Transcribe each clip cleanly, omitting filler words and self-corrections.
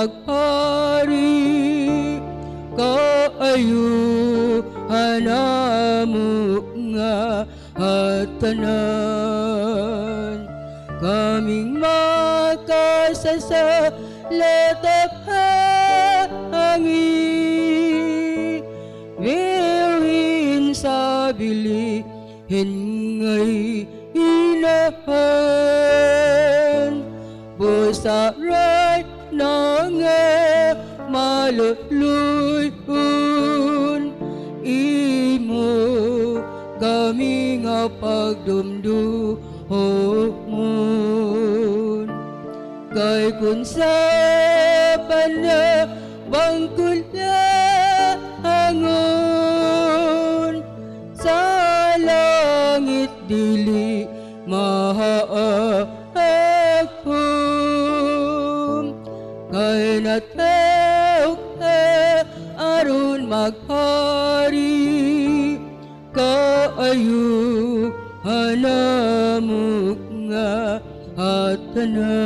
maghari, kaayuhan namo nga hatanan. Kaming makasasalatap hangi, wilhin sa bilihin ngay inahan. Busaray na nga maluluyon, imo kami nga pagdumduhon. Kay kun sa panabang hangon, sa langit dili mahaahom. Kay natawag aron maghari, kaayuhan namo nga hatanan.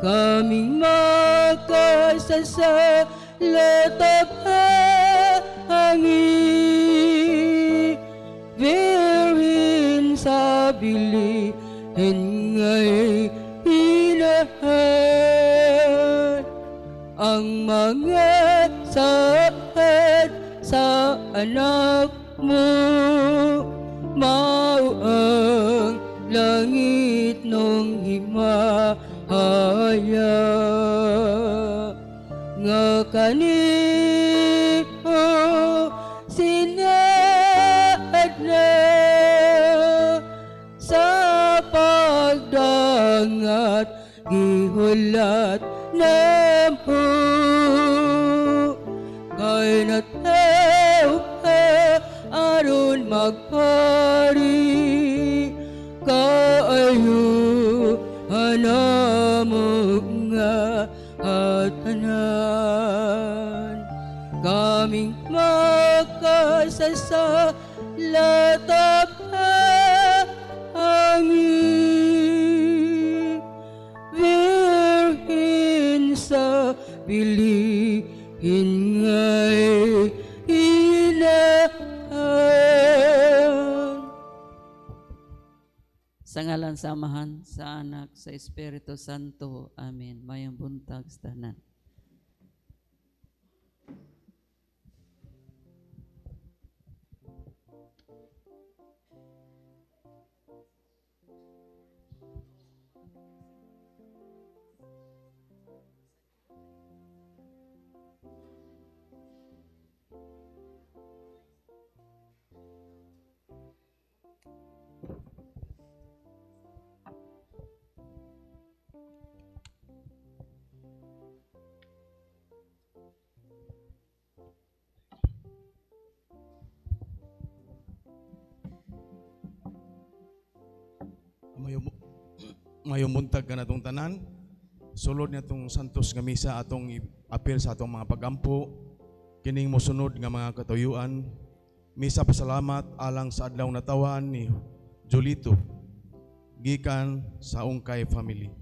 Kaming makasasalatap hangi, wilhin sa bilihin ngay inahan. Ang mga sakit sa anak mo, mao ang langit nung himahaya. Nga kanino sinaad na sa pagdangat gihulat namo. Kay natawag aron maghari, kaayuhan namo nga hatanan. Kaming makasasalatap hangi, wilhin sa bilihin ngay inahan. Sa ngalan sa Amahan, sa Anak, sa Espiritu Santo. Amen. Mayang buntag sa tanan. Mayong buntag ka na itong tanan. Sulod na itong santos nga misa atong apil sa atong mga pagampo. Kining mosunod nga mga katuyuan. Misa pasalamat alang sa adlaw na tawan ni Julito, gikan sa Ungkay family.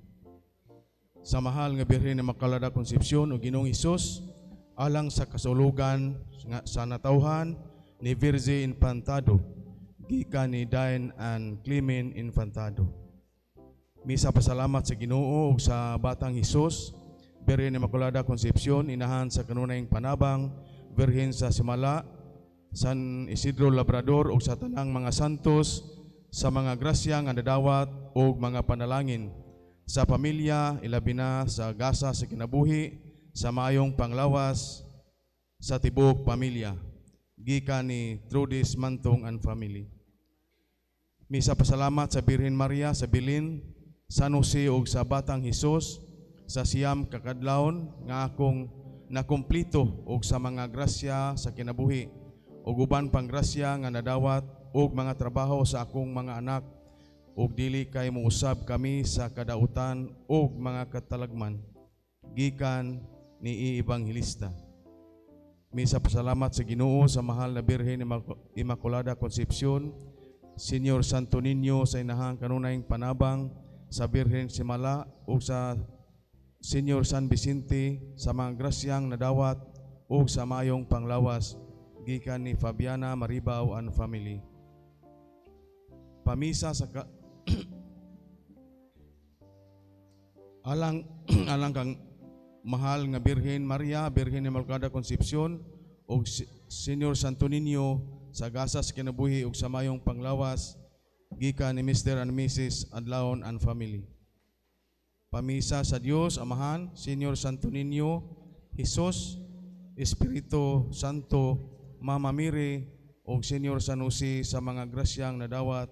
Sa mahal nga Birhen ni Makalada Konsepsyon o Ginoong Hesus, alang sa kasulugan sa natawhan ni Virge Infantado, gikan ni Dain and Clemen Infantado. Misa pasalamat sa Ginoo ug sa Batang Hesus, Birhen ni Makalada Konsepsyon, inahan sa kanunayng panabang, Birhen sa Simala, San Isidro Labrador ug sa tanang mga santos, sa mga grasya nga nadawat ug mga panalangin, sa pamilya, ilabi na sa gasa sa kinabuhi, sa maayong panglawas, sa tibuok pamilya, gikan ni Trudis Mantong and family. Misa pasalamat sa Birhen Maria sa Bilin, San Jose ug sa Batang Hesus, sa siyam kakadlawon nga akong nakumplito ug sa mga grasya sa kinabuhi ug uban pang grasya nga nadawat ug mga trabaho sa akong mga anak ug dili kay muusab kami sa kadautan ug mga katalagman, gikan ni Ibanghilista. Misa pasalamat sa Ginoo sa mahal na Birhen Immaculada Concepcion, Senior Santo Niño sa inahang kanunayng panabang, sa Birhen Simala ug sa Senior San Vicente sa mga grasyang nadawat ug sa mayong panglawas gikan ni Fabiana Maribaw and family. Pamisa sa alang alang kang mahal nga Birhen Maria, Birhen Immaculada Concepcion ug Senior Santo Niño sa gasas kinabuhi ug sa mayong panglawas gikan ni Mr. and Mrs. Adlaon and family. Pamisa sa Dios Amahan, Senior Santo Niño, Jesus, Espiritu Santo, Mama Mary ug Senior San Jose sa mga grasyang nadawat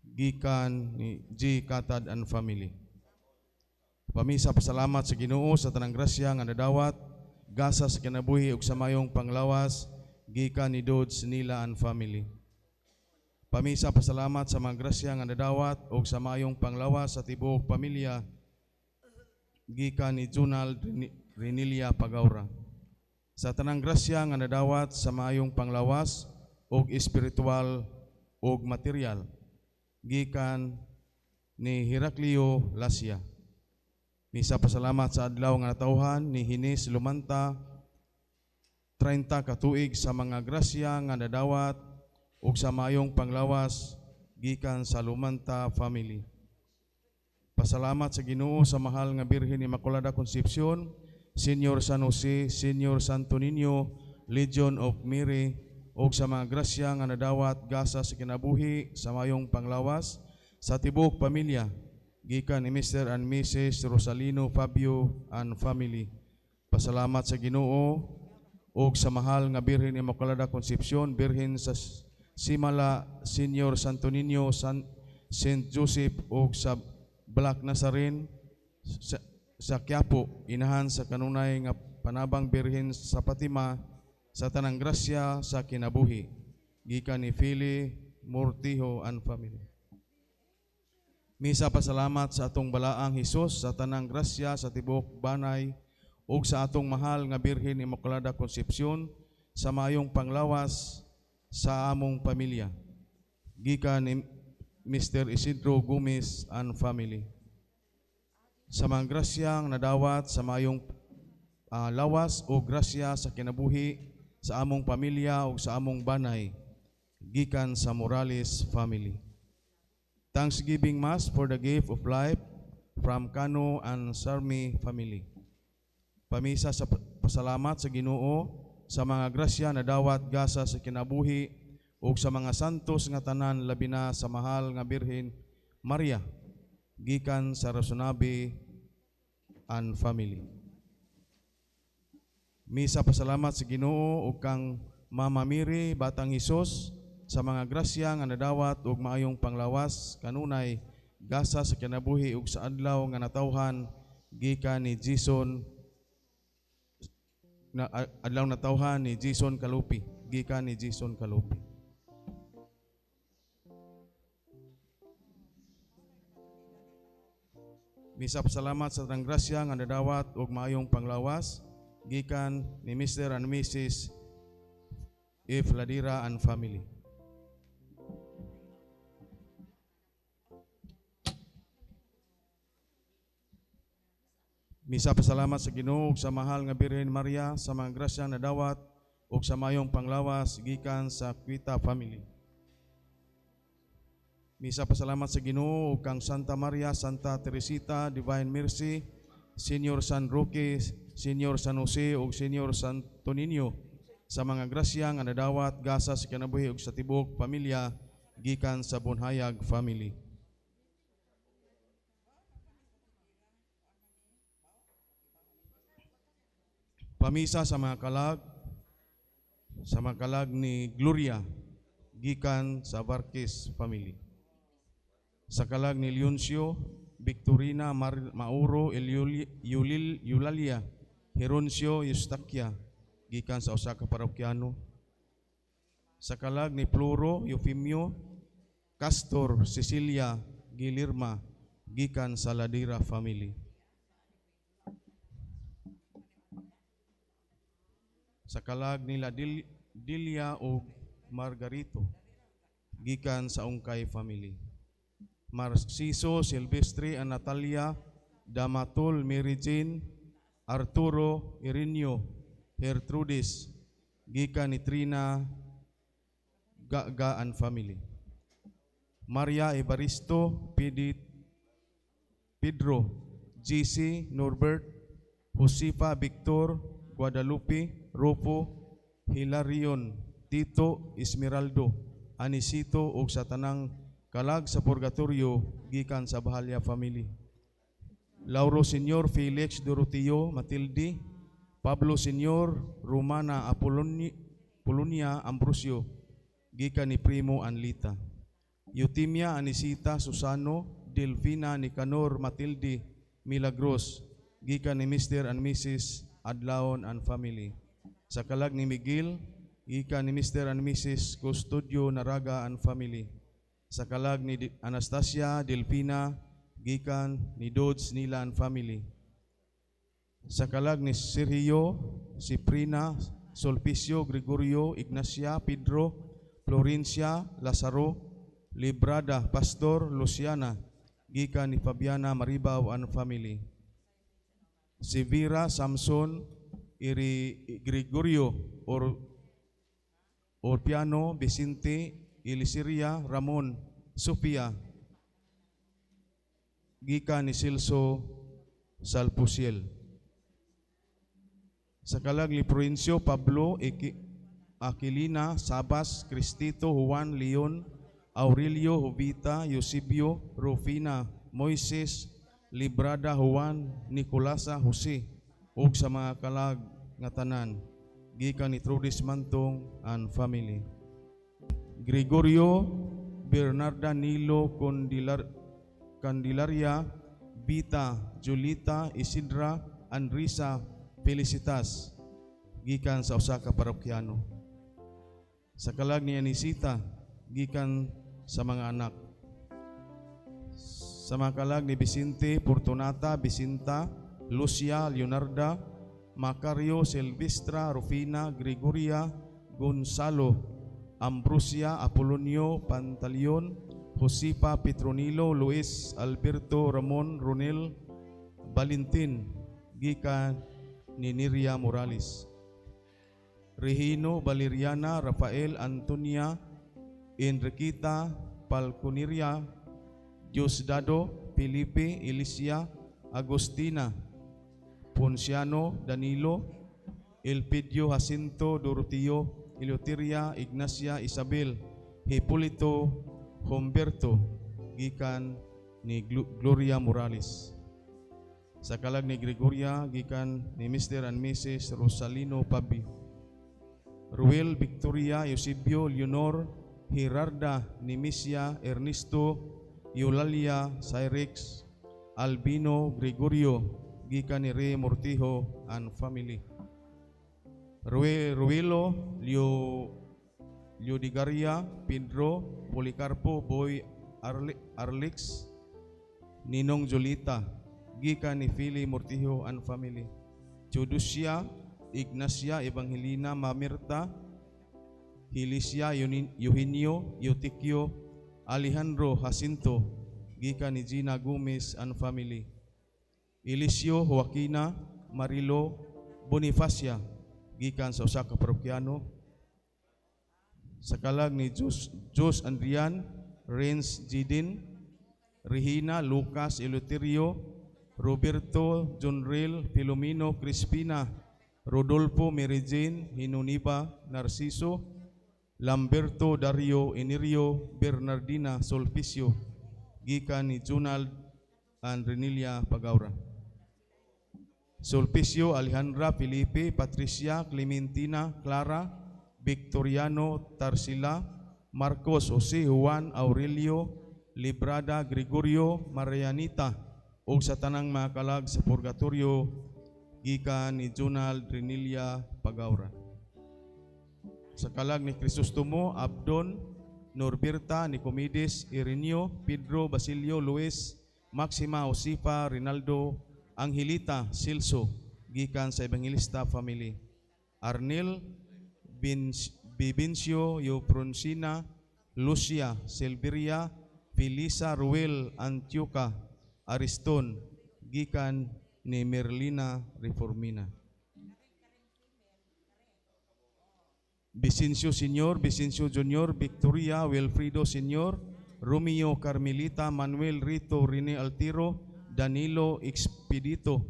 gikan ni G. Katad and family. Pamisa pasalamat sa Ginoo sa tanang grasya nga nadawat gasa sa kinabuhi ug sa mayong panglawas gikan ni Dodds Nila and family. Pamisa pasalamat sa mga grasya nga nadawat ug sa mayong panglawas sa tibuok pamilya gikan ni Junald Renilia Pagaura. Sa tanang grasya nga nadawat sa mayong panglawas ug espiritual ug material gikan ni Heraclio Lasya. Misa pasalamat sa adlaw nga natawhan ni Hines Lumanta 30 ka tuig sa mga grasya nga nadawat ug sa mayong panglawas gikan sa Lumanta family. Pasalamat sa Ginoo sa mahal nga Birhen Immaculada Concepcion, Senior San Jose, Senior Santo Niño, Legion of Mary ug sa mga grasya nga nadawat gasa sa kinabuhi sa mayong panglawas sa tibuok pamilya gikan ni Mr. and Mrs. Rosalino Fabio and family. Pasalamat sa Ginoo ug sa mahal nga Birhen Immaculada Concepcion, Birhen sa Simala, Senior Santo Niño, Saint Joseph ug sa Black Nazarene sa Quiapo, inahan sa kanunay nga panabang Birhen sa Fatima sa tanang grasya sa kinabuhi gikan ni Philly Mortijo and family. Misa pasalamat sa atong balaang Hesus sa tanang grasya sa tibuok banay ug sa atong mahal nga Birhen Immaculada Concepcion sa mayong panglawas sa among pamilya gikan ni Mr. Isidro Gomez and family. Sa mga grasyang nadawat sa mayong lawas o grasya sa kinabuhi sa among pamilya ug sa among banay gikan sa Morales family. Thanksgiving Mass for the gift of life from Cano and Sarmi family. Pamisa sa pasalamat sa Ginoo sa mga grasya na dawat gasa sa kinabuhi ug sa mga santos nga tanan labi na sa mahal nga Birhen Maria gikan sa Rasonabe and family. Misa pasalamat sa Ginoo ug kang Mama Mary Batang Hesus sa mga grasya nga nadawat ug maayong panglawas kanunay gasa sa kinabuhi ug sa adlaw nga natawhan gikan ni Jason na adlaw natawhan ni Jason Kalupi gikan ni Jason Kalupi. Misa pasalamat sa tanang grasya nga nadawat ug maayong panglawas gikan ni Mr. and Mrs. If Ladira and family. Misa pasalamat sa Ginoo ug sa mahal nga Birhen Maria sa mga grasya na dawat ug sa mayong panglawas gikan sa Quita family. Misa pasalamat sa Ginoo ug kang Santa Maria, Santa Teresita, Divine Mercy, Senior San Roque, Senior San Jose ug Senior Santo Niño sa mga grasya nga nadawat gasa sa kinabuhi ug sa tibuok pamilya gikan sa Bunhayag family. Pamisa sa mga kalag ni Gloria gikan sa Varquez family. Sa kalag ni Leoncio, Victorina Mauro, Eulalia, Heroncio Eustaquia gikan sa Osaka Parokiano. Sa kalag ni Floro, Eufemio, Castor, Cecilia, Gilirma gikan sa Ladira family. Sa kalag nila Dilia o Margarito gikan sa Ungkay family. Marciso, Silvestre, and Natalia Damatul Mary Jane, Arturo Irinio, Gertrudis, gikan ni Trina Gaga and family. Maria Evaristo, Pedro, GC Norbert, Josefa Victor, Guadalupe, Ropo, Hilarion, Tito, Esmeraldo, Anisito ug sa tanang kalag sa purgatorio gikan sa Bahalya family. Lauro Senior, Felix Doroteo, Matilde, Pablo Senior, Romana Apolonia Ambrosio, gikan ni Primo Anlita. Eutimia Anisita Susano, Delfina Nicanor Matilde Milagros, gikan ni Mr. and Mrs. Adlaon and family. Sa kalag ni Miguel, gikan ni Mr. and Mrs. Custodio Naraga and family. Sa kalag ni Anastasia Delfina, gikan ni Dodds Nila and family. Sa kalag ni Sergio, Ciprina, Solpicio, Gregorio, Ignacia, Pedro, Florencia, Lazaro, Librada, Pastor, Luciana, gikan ni Fabiana Maribaw and family. Si Vera, Samson, Gregorio, Orpiano, Vicente, Elisiria, Ramon, Sofia, gikan ni Silso Salpusiel. Sa kalag ni Provincio, Pablo, Aquilina, Sabas, Cristito, Juan, Leon, Aurelio, Jovita, Eusebio, Rufina, Moises, Librada, Juan, Nicolasa, Jose, ug sa mga kalag nga tanan, gikan ni Trudis Mantong and family. Gregorio, Bernarda, Nilo, Candelaria, Vita, Julita, Isidra, Andrisa, Felicitas, gikan sa usa ka parokyano. Sa kalag ni Anisita, gikan sa mga anak. Sa mga kalag ni Vicente, Fortunata, Vicinta, Lucia, Leonarda, Macario, Silvestra, Rufina, Gregoria, Gonzalo, Ambrosia, Apolonio, Pantaleon, Josepa, Petronilo, Luis, Alberto, Ramon, Ronel, Valentin, gikan ni Niria Morales. Regino, Valeriana, Rafael, Antonia, Enriqueta, Palconiria, Diosdado, Felipe, Elicia, Agustina, Ponciano, Danilo, Elpidio, Jacinto, Doroteo, Eleuteria, Ignacia, Isabel, Hipolito, Humberto, gikan ni Gloria Morales. Sa kalag ni Gregoria, gikan ni Mr. and Mrs. Rosalino Pabi. Ruel, Victoria, Eusebio, Leonor, Gerarda, Nimisia, Ernesto, Eulalia, Cyrex, Albino, Gregorio, gikan ni Rey Mortijo and family. Ruelo, Leodigaria, Pedro, Policarpo, Boy, Arlex, Ninong Jolita, gikan ni Philly Mortijo and family. Judusia, Ignacia, Evangelina, Mamirta, Hilicia, Eugenio, Eutikio, Alejandro, Jacinto, gikan ni Gina Gomez and family. Elisio, Joaquina, Marilo, Bonifacia, gikan sa usa ka parokyano. Sa kalag ni Jos Andrian, Renz Jidin, Regina, Lucas, Eleuterio, Roberto, Jonrel, Filomeno, Crispina, Rodolfo, Mary Jane, Hinoniba, Narciso, Lamberto, Dario, Enirio, Bernardina, Solpicio, gikan ni Junald and Renilia Pagaura. Solpicio, Alejandra, Felipe, Patricia, Clementina, Clara, Victoriano, Tarsila, Marcos, Jose, Juan, Aurelio, Librada, Gregorio, Marianita, ug sa tanang mga kalag sa purgatorio, gikan ni Junald Renilia Pagaura. Sa kalag ni Crisostomo, Abdon, Norberta, Nicomedes, Ireneo, Pedro, Basilio, Luis, Maxima, Josefa, Rinaldo, Angelita, Silso, gikan sa Evangelista family. Arnel, Bibencio, Eufronsina, Lucia, Silveria, Felisa, Ruel, Antioca, Ariston, gikan ni Merlina Reformina. Vicencio Senior, Vicencio Junior, Victoria Wilfrido Senior, Romeo Carmelita, Manuel Rito, Rene Altiro, Danilo Expedito,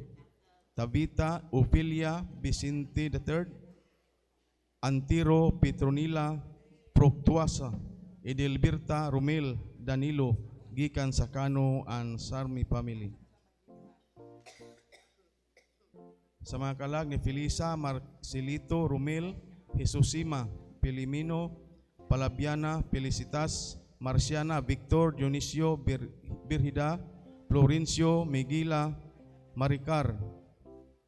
Tabita Ofelia Vicente III, Antiro Petronila Proctuasa, Edelberta Romel Danilo, gikan sa Cano and Sarmi family. Sa mga kalag ni Felisa Marcelito Romel, Jesusima Pilimino, Palabiana Felicitas, Marciana Victor Dionisio Birhida, Florencio Miguila Maricar,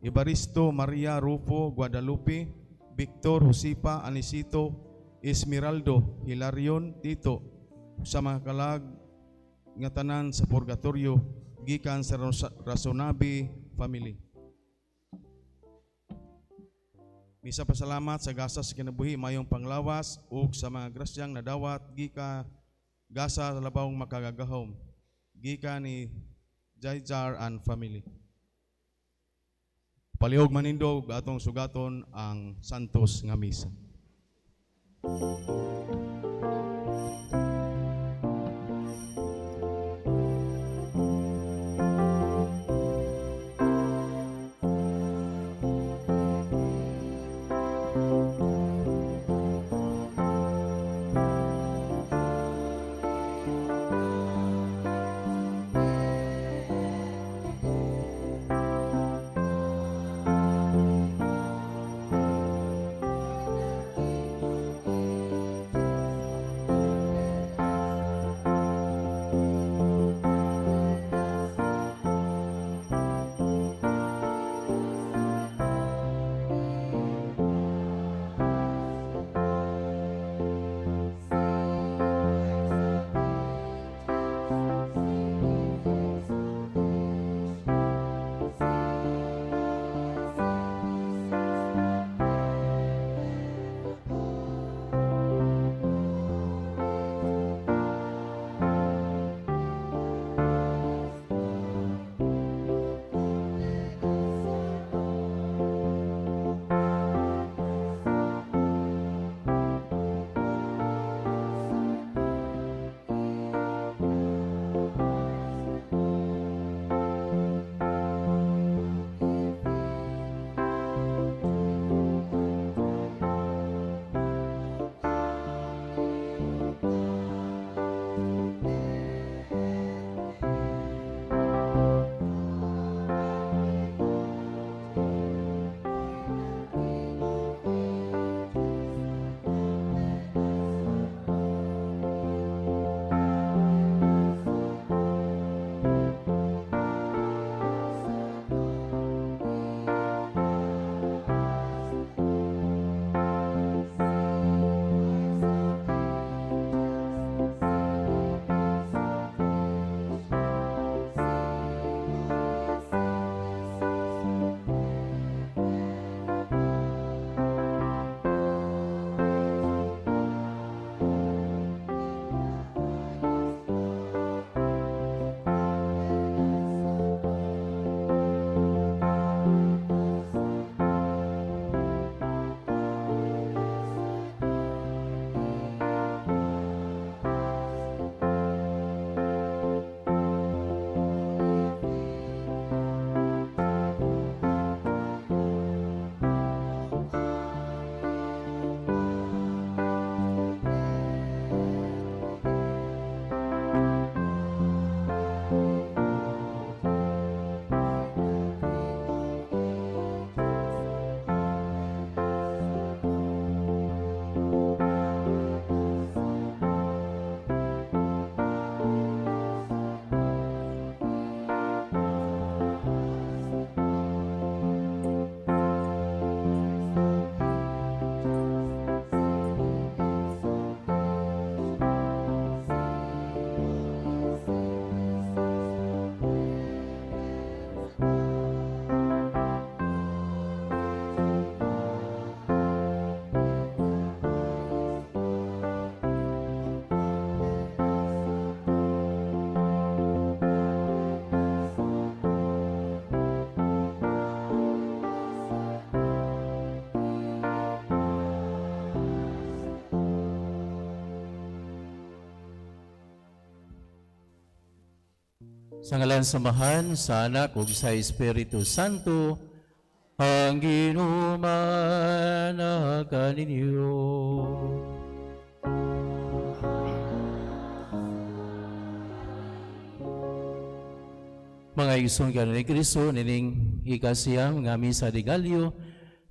Ibaristo Maria Rufo Guadalupe, Victor Josipa Anisito Esmeraldo Hilarion Tito, sa mga kalag nga tanan sa purgatorio gikan sa Rasonabi family. Misa pasalamat sa gasa sa kinabuhi mayong panglawas ug sa mga grasyang nadawat gika gasa sa labawong makagagahom gikan ni Jaijar and family. Palihog manindog atong sugaton ang santos nga misa. Sa ngalan samahan, sa Anak, ug sa Espiritu Santo, ang ginuman na kaninyo. Mga igsoon karon ni Kristo, nining ikasiyam nga misa de Gallo,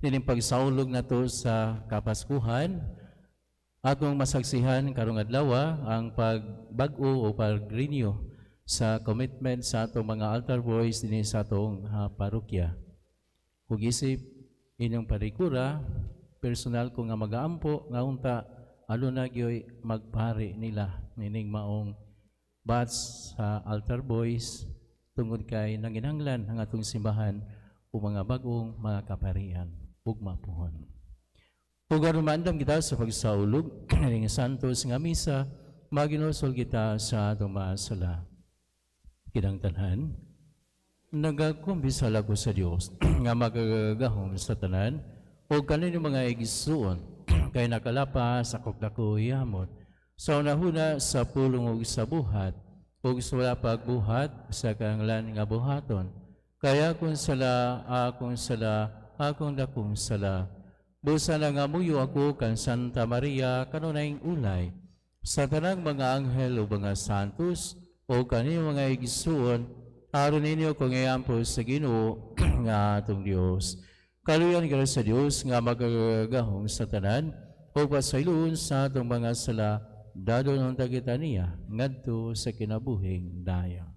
nining pagsaulog nato sa Kapaskuhan, atong masaksihan karong adlaw ang pagbag-o o pag-renew sa commitment sa atong mga altar boys dinhi sa atong parokya. Kung isip inyong parikura, personal ko nga mag-aampo, nga unta, alo na gyoy magpari nila, nining maong bats sa altar boys, tungod kay nanginhanglan ang atong simbahan o mga bagong mga kaparian ug mapuhon. Ug aron maandam kita sa pagsaulog ng santos nga misa, maginusol kita sa atong mga sala. Kinangtanan, nagakumbisal ako sa Dios nga magagahom sa tanan o kanino mga igisuon kay nakalapa sa kokdako yamot sa unahuna sa pulong ug sa buhat ug sa wala pagbuhat sa kanglan nga buhaton kaya akong dakong sala busa na nga muyo ako kan Santa Maria kanunayng ulay sa tanang mga anghel o mga santos o kanino mga igisuon aron ninyo kung iampo sa Ginoo nga atong Dios. Kaluyan ka sa Dios nga magagahom sa tanan o pasayloon sa atong mga sala dado ng tagitaniya ngadto sa kinabuhing daya.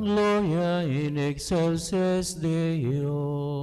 Gloria in excelsis Deo.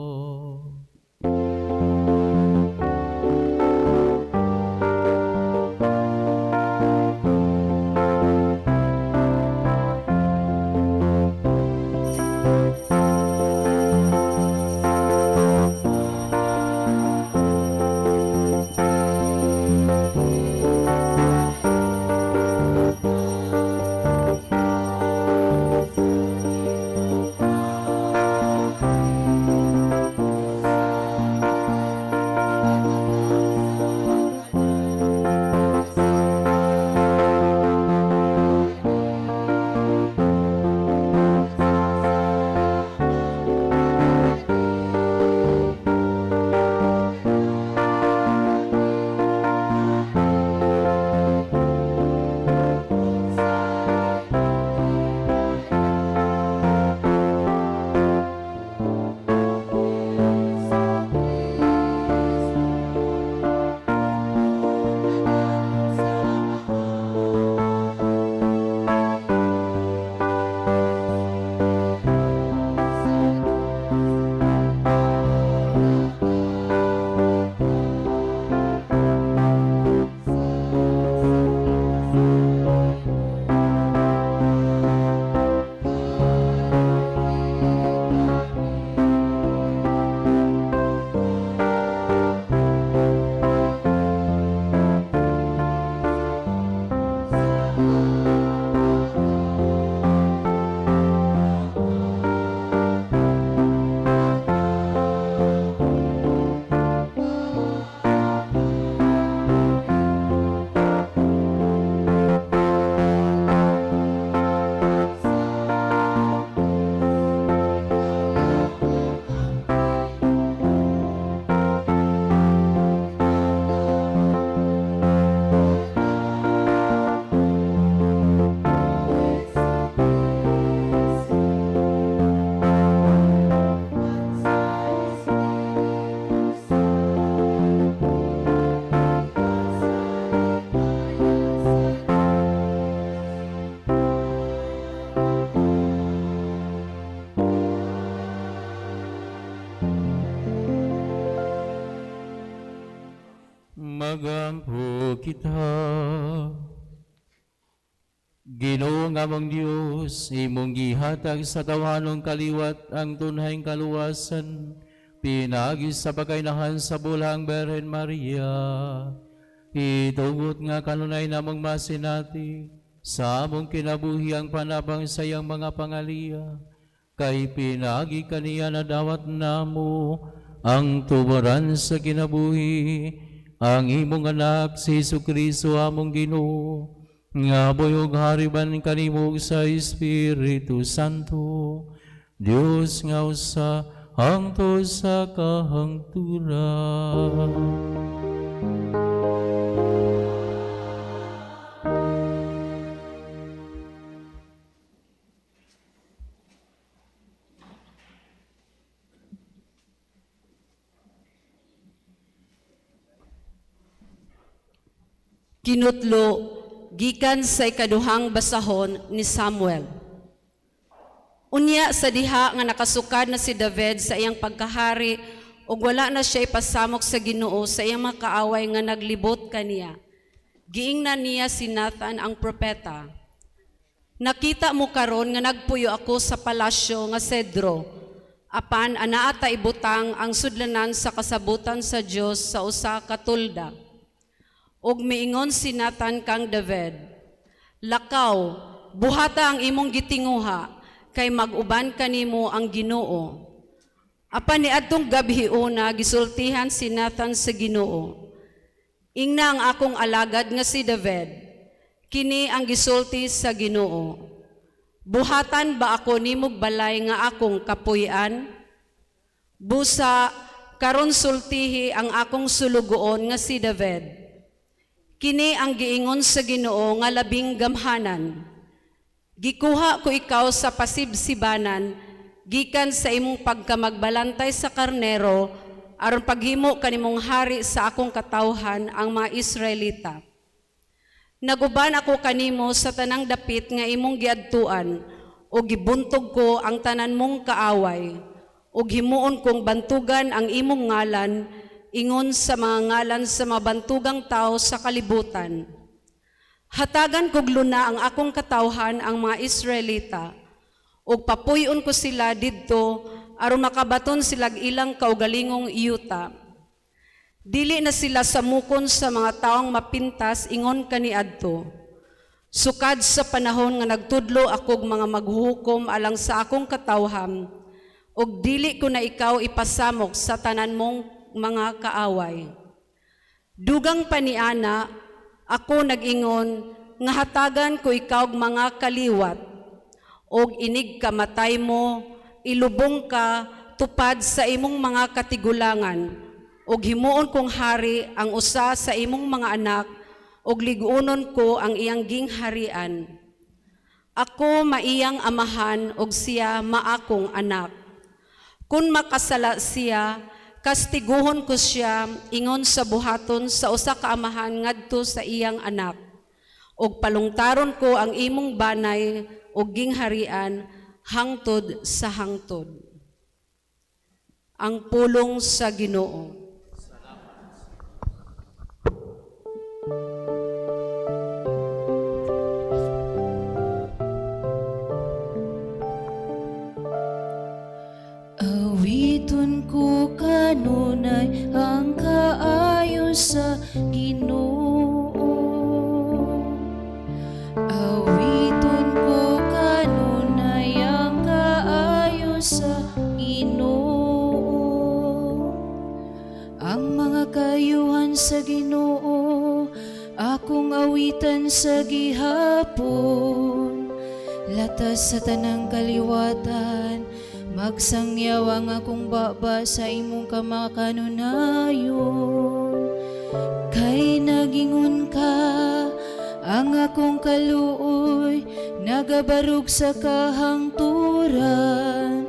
Magampo kita. Ginoo nga mong Diyos, imong gihatag sa tawanong kaliwat ang tunayng kaluwasan, pinagi sa pagkainahan sa bulang Berhen Maria. Itugot nga kanunay namong masinati, sa among kinabuhi ang panabang sa iyang mga pangalia, kay pinagi kaniya na dawat namo, ang tubaran sa kinabuhi, ang imong anak si Jesu-Kristo among Ginoo, nga boyog hariban kanimo sa Espiritu Santo, Dios nga usa hangto sa kahangturan. Kinutlo, gikan sa ikaduhang basahon ni Samuel. Unya sa diha nga nakasukad na si David sa iyang pagkahari ug wala na siya ipasamok sa Ginoo sa iyang mga kaaway nga naglibot kaniya. Giingnan niya si Nathan ang propeta. Nakita mo karon nga nagpuyo ako sa palasyo nga Cedro, apan anaa ta ibutang ang sudlanan sa kasabutan sa Dios sa usa ka tulda. Og miingon si Nathan kang David, lakaw, buhata ang imong gitinguha, kay mag-uban kanimo ang Ginoo. Apan niadtong gabi una, gisultihan si Nathan sa Ginoo. Ingna ang akong alagad nga si David, kini ang gisulti sa Ginoo. Buhatan ba ako nimog balay nga akong kapuy-an? Busa, karon sultihi ang akong sulugoon nga si David. Kini ang giingon sa Ginoo nga labing gamhanan. Gikuha ko ikaw sa pasibsibanan, gikan sa imong pagkamagbalantay sa karnero, aron paghimo kanimong hari sa akong katawhan ang mga Israelita. Naguban ako kanimo sa tanang dapit nga imong giadtuan, o gibuntog ko ang tanan mong kaaway, o himuon kong bantugan ang imong ngalan, ingon sa mga ngalan sa mabantugang tao sa kalibutan. Hatagan kog luna ang akong katawhan ang mga Israelita, ug papuyon ko sila didto aron makabaton silag ilang kaugalingong iyuta. Dili na sila samukon sa mga taong mapintas ingon kaniadto. Sukad sa panahon nga nagtudlo akog mga maghuhukom alang sa akong katawhan, ug dili ko na ikaw ipasamok sa tanan mong mga kaaway. Dugang paniana, ako nag-ingon, nga hatagan ko ikaw mga kaliwat, og inig kamatay mo, ilubong ka, tupad sa imong mga katigulangan, og himuon kong hari ang usa sa imong mga anak, og liguonon ko ang iyang gingharian. Ako maiyang amahan, og siya maakong anak. Kung makasala siya, kastiguhon ko siya ingon sa buhaton sa usa ka amahan ngadto sa iyang anak, og palungtaron ko ang imong banay og gingharian hangtod sa hangtod. Ang pulong sa Ginoo. Awiton ko kanunay ang kaayo sa Ginoo. Awiton ko kanunay ang kaayo sa Ginoo. Ang mga kayuhan sa Ginoo, akong awitan sa gihapon. Latas sa tanang kaliwatan, magsangyaw ang akong baba sa imong kamakanunayon. Kay nagingon ka, ang akong kaluoy, nagabarog sa kahangturan.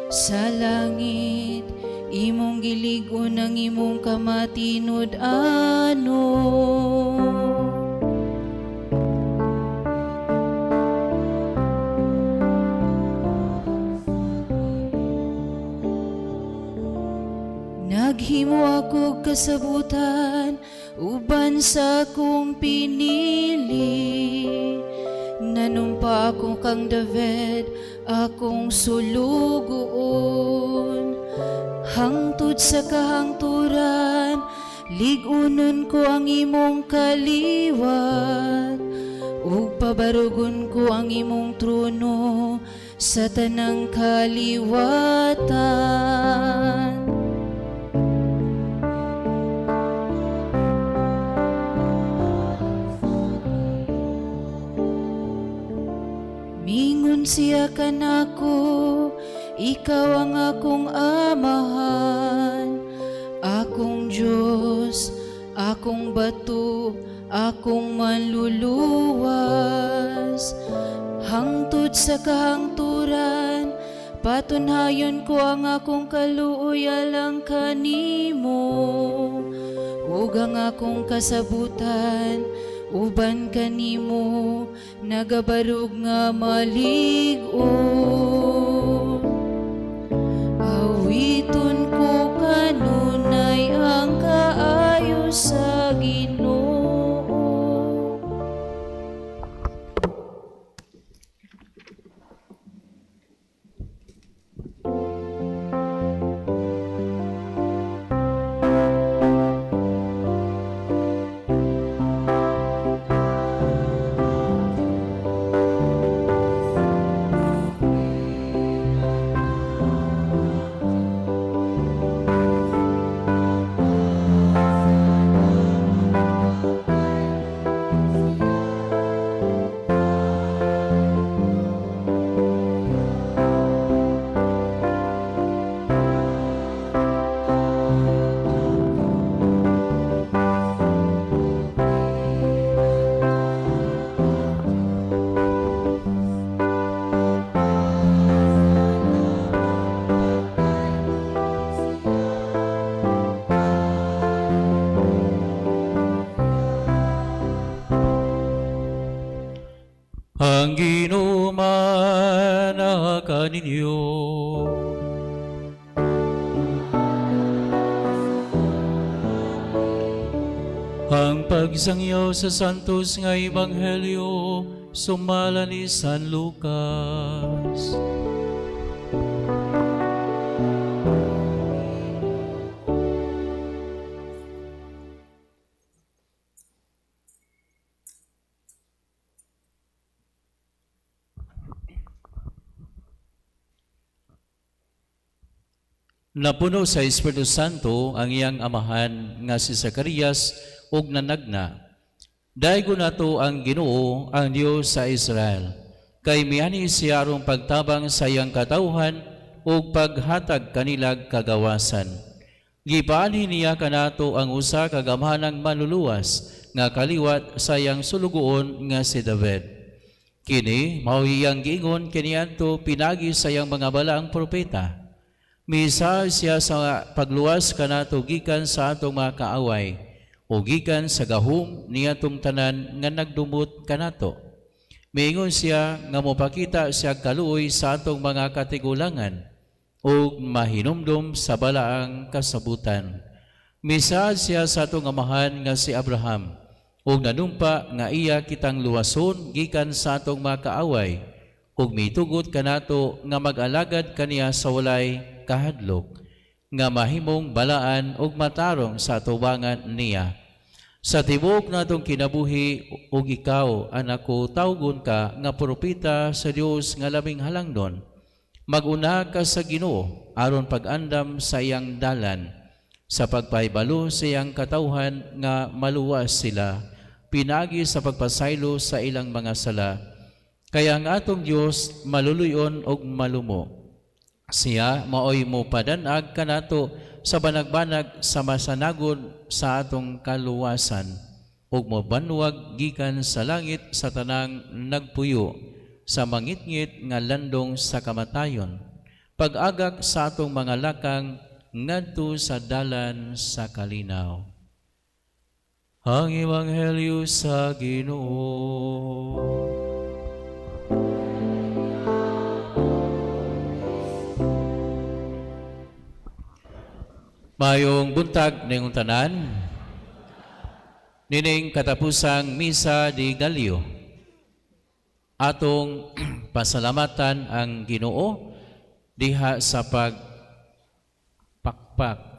Sa langit, imong giligon ang imong kamatinod-ano. Naghimo ako kasabutan, uban sa akong pinili. Nanumpa ako kang David, akong sulugoon. Hangtod sa kahangturan, ligunon ko ang imong kaliwat. Ug pabarugon ko ang imong trono sa tanang kaliwatan. Mingon siya kanako, ikaw ang akong amahan, akong Diyos, akong bato, akong manluluwas. Hangtod sa kahangturan, patunhayon ko ang akong kaluoy alang kanimo. Ug ang akong kasabutan, uban kanimo, nagabarog nga malig-on. Awiton ko kanunay ang kaayo sa Ginoo. Ang Ginoo manaka ninyo. Ang pagsangyaw sa santos nga Ebanghelyo sumala ni San Lucas. Napuno sa Espiritu Santo ang iyang amahan nga si Zacarias ug nanagna. Daygo nato ang Ginoo ang Dios sa Israel. Kay miani siya arong pagtabang sa iyang katawhan ug paghatag kanilag kagawasan. Gipaani niya kanato ang usa ka gamhanang manluluwas nga kaliwat sa iyang sulugoon nga si David. Kini mao iyang giingon kaniadto pinagi sa iyang mga balaang propeta. Misa siya sa pagluwas kanato gikan sa atong mga kaaway o gikan sa gahom niadtong tanan nga nagdumot kanato. Miingon siya nga mopakita siya kaluoy sa atong mga katigulangan o mahinumdum sa balaang kasabutan. Misa siya sa atong amahan nga si Abraham o nanumpa nga iya kitang luwason gikan sa atong mga kaaway ug mitugot kanato nga mag-alagad kaniya sa walay kahadlok nga mahimong balaan ug matarong sa atubangan niya. Sa tibuok natong kinabuhi ug ikaw anak ko tawgon ka nga propeta sa Dios nga labing halangdon. Mag-una ka sa Ginoo aron pag-andam sa iyang dalan sa pagpahibalo sa iyang katawhan nga maluwas sila pinagi sa pagpasaylo sa ilang mga sala. Kaya ang atong Dios maluluyon og malumo. Siya maoy mo padanag kanato sa banag-banag sa masanagod sa atong kaluwasan ug mo banwag gikan sa langit sa tanang nagpuyo sa mangitngit nga landong sa kamatayon pag-agak sa atong mga lakang ngadto sa dalan sa kalinaw. Ang Ebanghelyo sa Ginoo. Mayong buntag ning tanan. Nining katapusang misa di Galyo. Atong pasalamatan ang Ginoo diha sa pagpakpak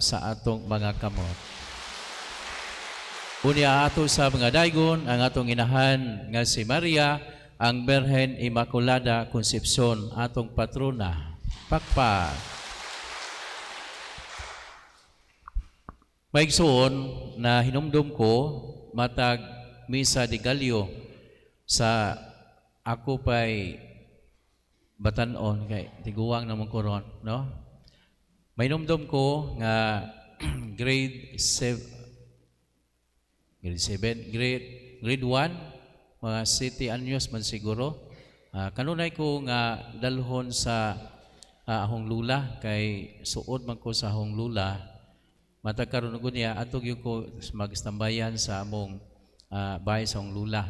sa atong mga kamot. Unya ato sa mga daygon ang atong inahan nga si Maria, ang Berhen Immaculada Concepcion, atong patrona. Pakpak. Maigsoon na hinumdum ko matag misa di Galyo sa ako pa'y batanon kay tiguang namang koron, no? May hinumdum ko nga grade 1, mga city anyos man siguro. Kanunay ko nga dalhon sa ahong lula kay suod man ko sa ahong lula. Matag karon niya atog yung ko magstambayan sa among bahay sa ahong lula.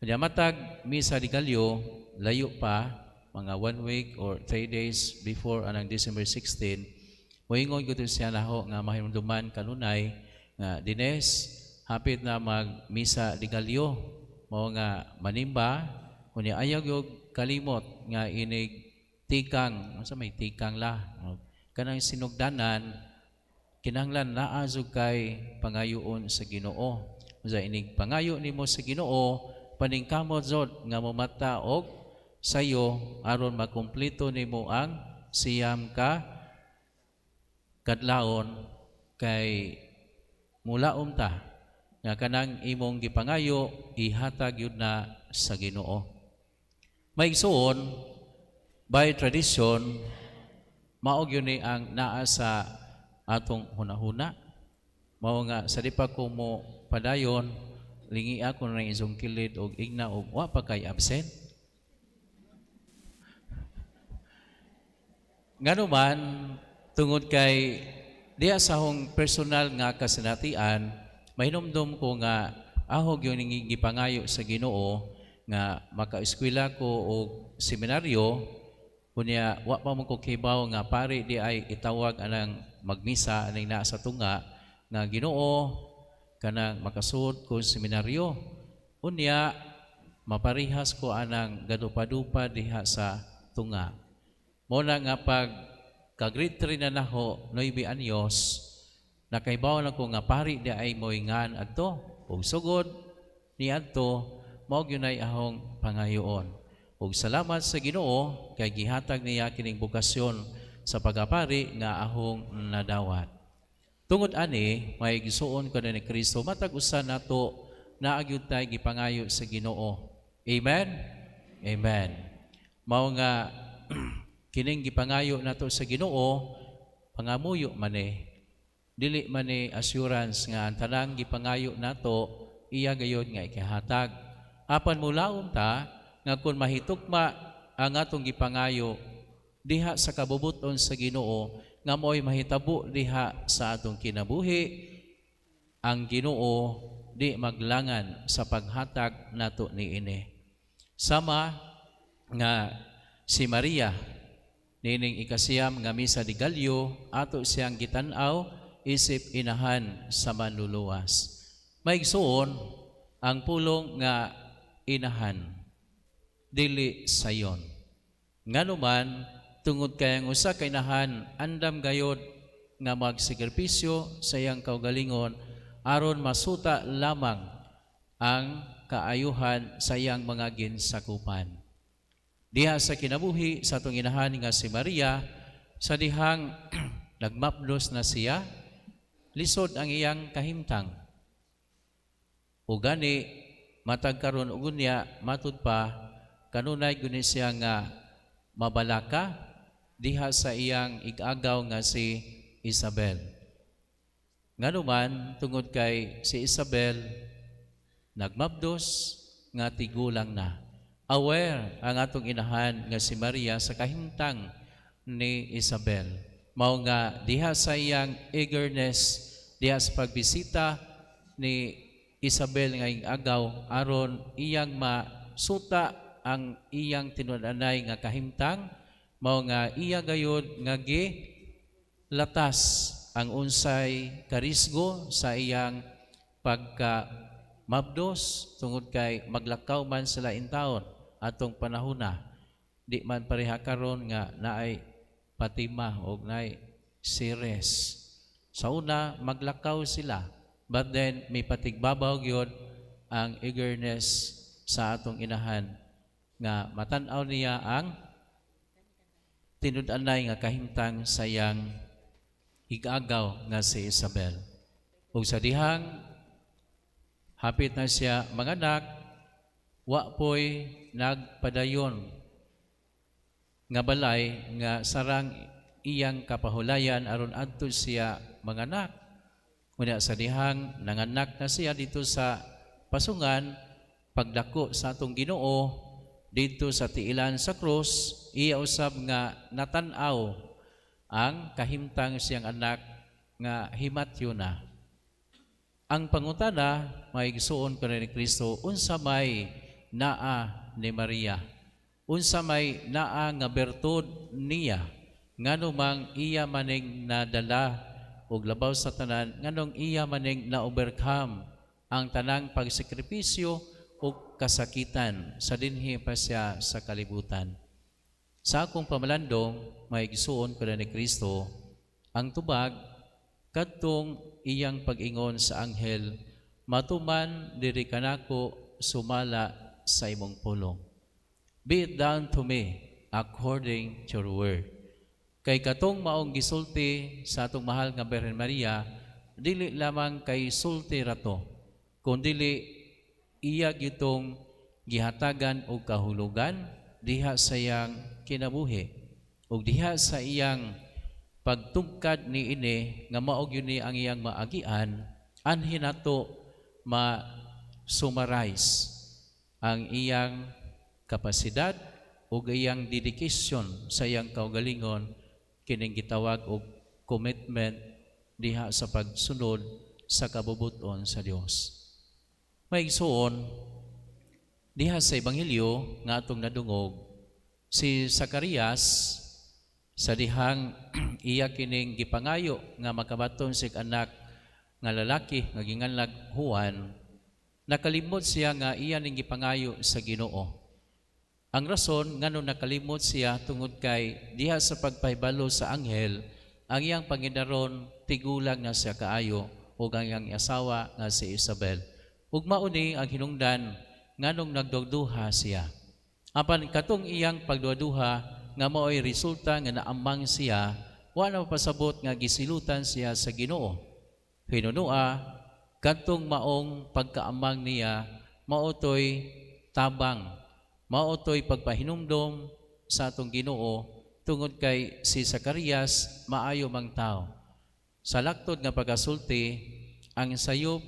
Kanya matag misa di Galyo, layo pa mga 1 week or 3 days before anang December 16. Moingon ko siya naho nga mahimduman kanunay nga Dines hapit na mag misa di Galyo, mao nga manimba kunya ayaw yung kalimot nga inig tikang, sa may tikang la, kanang sinugdanan kinahanglan naa jud kay pangayoon sa Ginoo. Usa inig pangayo nimo sa Ginoo, paningkamot jud nga mamata og sayo aron makumpleto nimo ang siyam ka kadlawon kay mulaom ta nga kanang imong gipangayo ihatag yun na sa Ginoo. Maigsoon, by tradition, maog yun ni ang naa sa atong hunahuna. Mao nga sa di pa ko mo padayon, lingi ako na isong kilid og igna og wa pa kay absent. Ngano man tungod kay diya sa hong personal nga kasinatian, mahinumdum ko nga ahog yung gipangayo sa Ginoo nga maka-eskwela ko og seminaryo, kunya wa pa mo ko kibaw nga pare di ay itawag anang magmisa aning naa sa tunga nga Ginoo kanang makasuod ko seminaryo. Unya maparihas ko anang gadupa-dupa diha sa tunga. Muna nga pag ka-grade 3 na naho, 9 anyos, nakaibaw na ko nga pari di ay moingan adto ug sugod ni adto mao gyunay ahong pangayoon. Ug salamat sa Ginoo kay gihatag niya kining bukasyon sa pagapari nga ahong nadawat. Tungod ani may gisuon ko na ni Kristo matag usa nato naagyud tay gipangayo sa Ginoo. Amen. Amen. Mao nga kining gipangayo nato sa Ginoo pangamuyo man dili man assurance nga ang tanang gipangayo nato iya gayud nga ikahatag. Apan mulaom ta nga kung mahitukma ang atong gipangayo diha sa kabubuton sa Ginoo nga mo'y mahitabo diha sa atong kinabuhi, ang Ginoo di maglangan sa paghatag nato niini. Sama nga si Maria nining ikasiyam nga misa di Galyo ato siyang gitan-aw isip inahan sa manluluwas. Maigsuon ang pulong nga inahan dili sayon. Nganuman tungod kay ang usa ka inahan andam gayod nga magsikripisyo sa iyang kaugalingon aron masuta lamang ang kaayuhan sa iyang mga ginsakupan. Diha sa kinabuhi sa atong inahan nga si Maria, sa dihang nagmaplos na siya, lisod ang iyang kahimtang. O gani, matag karon ug unya matud pa kanunay guni siya nga mabalaka diha sa iyang igagaw nga si Isabel. Nganuman tungod kay si Isabel nagmabdos nga tigulang na. Aware ang atong inahan nga si Maria sa kahimtang ni Isabel. Mao nga diha sa iyang eagerness diha sa pagbisita ni Isabel nga agaw aron iyang masuta ang iyang tinud-anay nga kahimtang, mao nga iya gayud nga latas ang unsay karisgo sa iyang pagka mabdos tungod kay maglakaw man sila in taon atong panahona, di man pareha karon nga naay Fatima o naay Ceres. Sa una maglakaw sila, but then may patigbabaw gyud ang eagerness sa atong inahan nga matan-aw niya ang tinud-anay nga kahimtang sa iyang higagaw nga si Isabel. Ug sa dihang hapit na siya manganak, wa po'y nagpadayon nga balay nga sarang iyang kapahulayan aron adto siya manganak. Unya sa dihang nanganak na siya dito sa pasungan, pagdako sa atong Ginoo dito sa tiilan sa krus, iya usab nga natan-aw ang kahimtang siyang anak nga himatyo na. Ang pangutana, maigsuon ko ni Kristo, unsa may naa ni Maria, unsa may naa nga bertud niya, ngano mang iya maning nadala og labaw sa tanan, nganong iya maning na-overcome ang tanang pagsakripisyo o kasakitan sa dinhi pa siya sa kalibutan. Sa akong pamalandong, maigsuon ko ni Kristo, ang tubag kadtong iyang pag-ingon sa anghel, matuman diri kanako sumala sa imong pulong. Be it done to me according to your word. Kay katong maong gisulti sa atong mahal nga Birhen Maria, dili lamang kay sulti rato, kundili iya gitong gihatagan og kahulugan diha sa iyang kinabuhi ug diha sa iyang pagtugkad ni ini nga mao gyud ni ang iyang maagian, anhin nato ma-summarize ang iyang kapasidad ug iyang dedication sa iyang kaugalingon kining gitawag og commitment diha sa pagsunod sa kabubuton sa Dios. Maigsuon diha sa ebanghelyo nga atong nadungog, si Zacarias sa dihang iya kining gipangayo nga makabaton sig anak nga lalaki nga ginganlag Juan, nakalimot siya nga iya ning gipangayo sa Ginoo. Ang rason ngano nakalimot siya tungod kay diha sa pagpahibalo sa anghel, ang iyang pangidaron tigulang na siya kaayo ug ang iyang asawa nga si Isabel. Ug mauni ang hinungdan nganong nagduduha siya. Apan katong iyang pagduduha nga mao'y resulta nga naamang siya, wala pasabot nga gisilutan siya sa Ginoo. Hinunua, katong maong pagkaamang niya, maotoy tabang, maotoy pagpahinumdom sa atong Ginoo, tungod kay si Zacarias maayo mang tao. Sa laktod nga pagasulti, ang sayop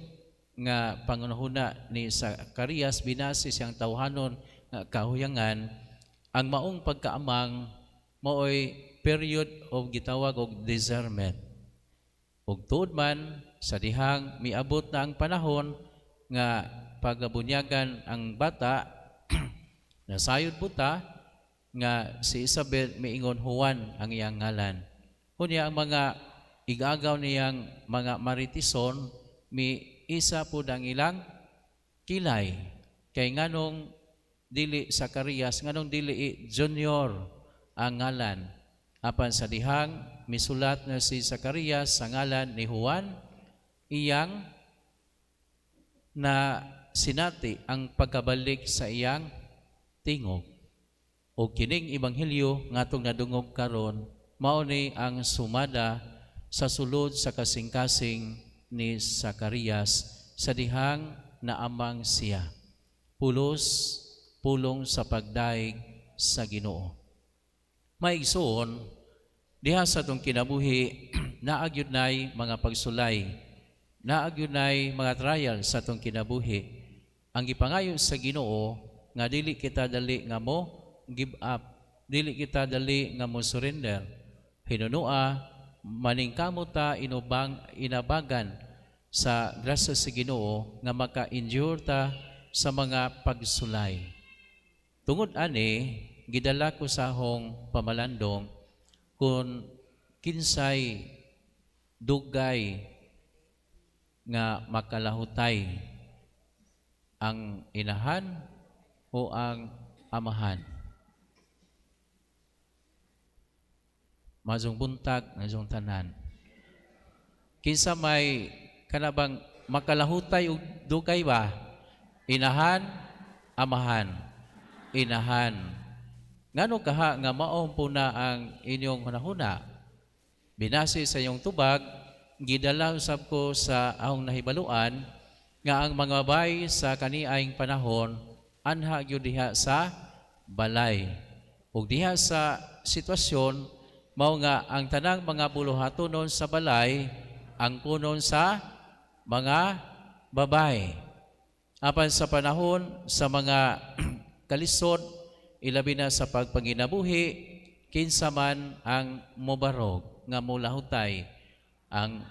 nga pangunahuna ni Zacarias binasi siyang tawhanon nga kahuyangan, ang maong pagkaamang maoy period of gitawag og discernment. Ug tuod man sa dihang miabot na ang panahon nga pagabunyagan ang bata, nasayod buta nga si Isabel miingon Juan ang iyang ngalan. Kunya ang mga igagaw niyang mga maritison mi isa pud ang ilang kilay, kay nganong dili Zacarias, nganong dili Junior ang ngalan. Apan sa dihang misulat na si Zacarias sa ngalan ni Juan, iyang na sinati ang pagkabalik sa iyang tingog. O kining ebanghelyo nga atong nadungog karon, mao ni ang sumada sa sulod sa kasing-kasing ni Zacarias sa dihang naamang siya. Pulong sa pagdaig sa Ginoo. Maigsoon, diha sa itong kinabuhi, naagyod na'y mga pagsulay, naagyod na'y mga trial sa itong kinabuhi. Ang ipangayo sa Ginoo, nga dili kita dali nga mo give up, dili kita dali nga mo surrender. Hinunua, maningkamo ta inabagan sa grasya sa Ginoo nga maka-endure ta sa mga pagsulay. Tungod ani, gidala ko sa akong pamalandong kung kinsay dugay nga makalahutay, ang inahan o ang amahan? Mazong buntag nga zong tanan. Kinsa may kanabang makalahutay og dugay ba? Inahan, amahan. Inahan. Ngano kaha nga maong po na ang inyong hunahuna? Binasi sa iyong tubag, gidala usab ko sa ahong nahibaluan nga ang mga bay sa kaniaing panahon anha gyud diha sa balay. Ug diha sa sitwasyon mao nga ang tanang mga buluhatonon sa balay ang kunon sa mga babay. Apan sa panahon sa mga kalisod, ilabi na sa pagpanginabuhi, kinsa man ang mobarog nga mulahutay ang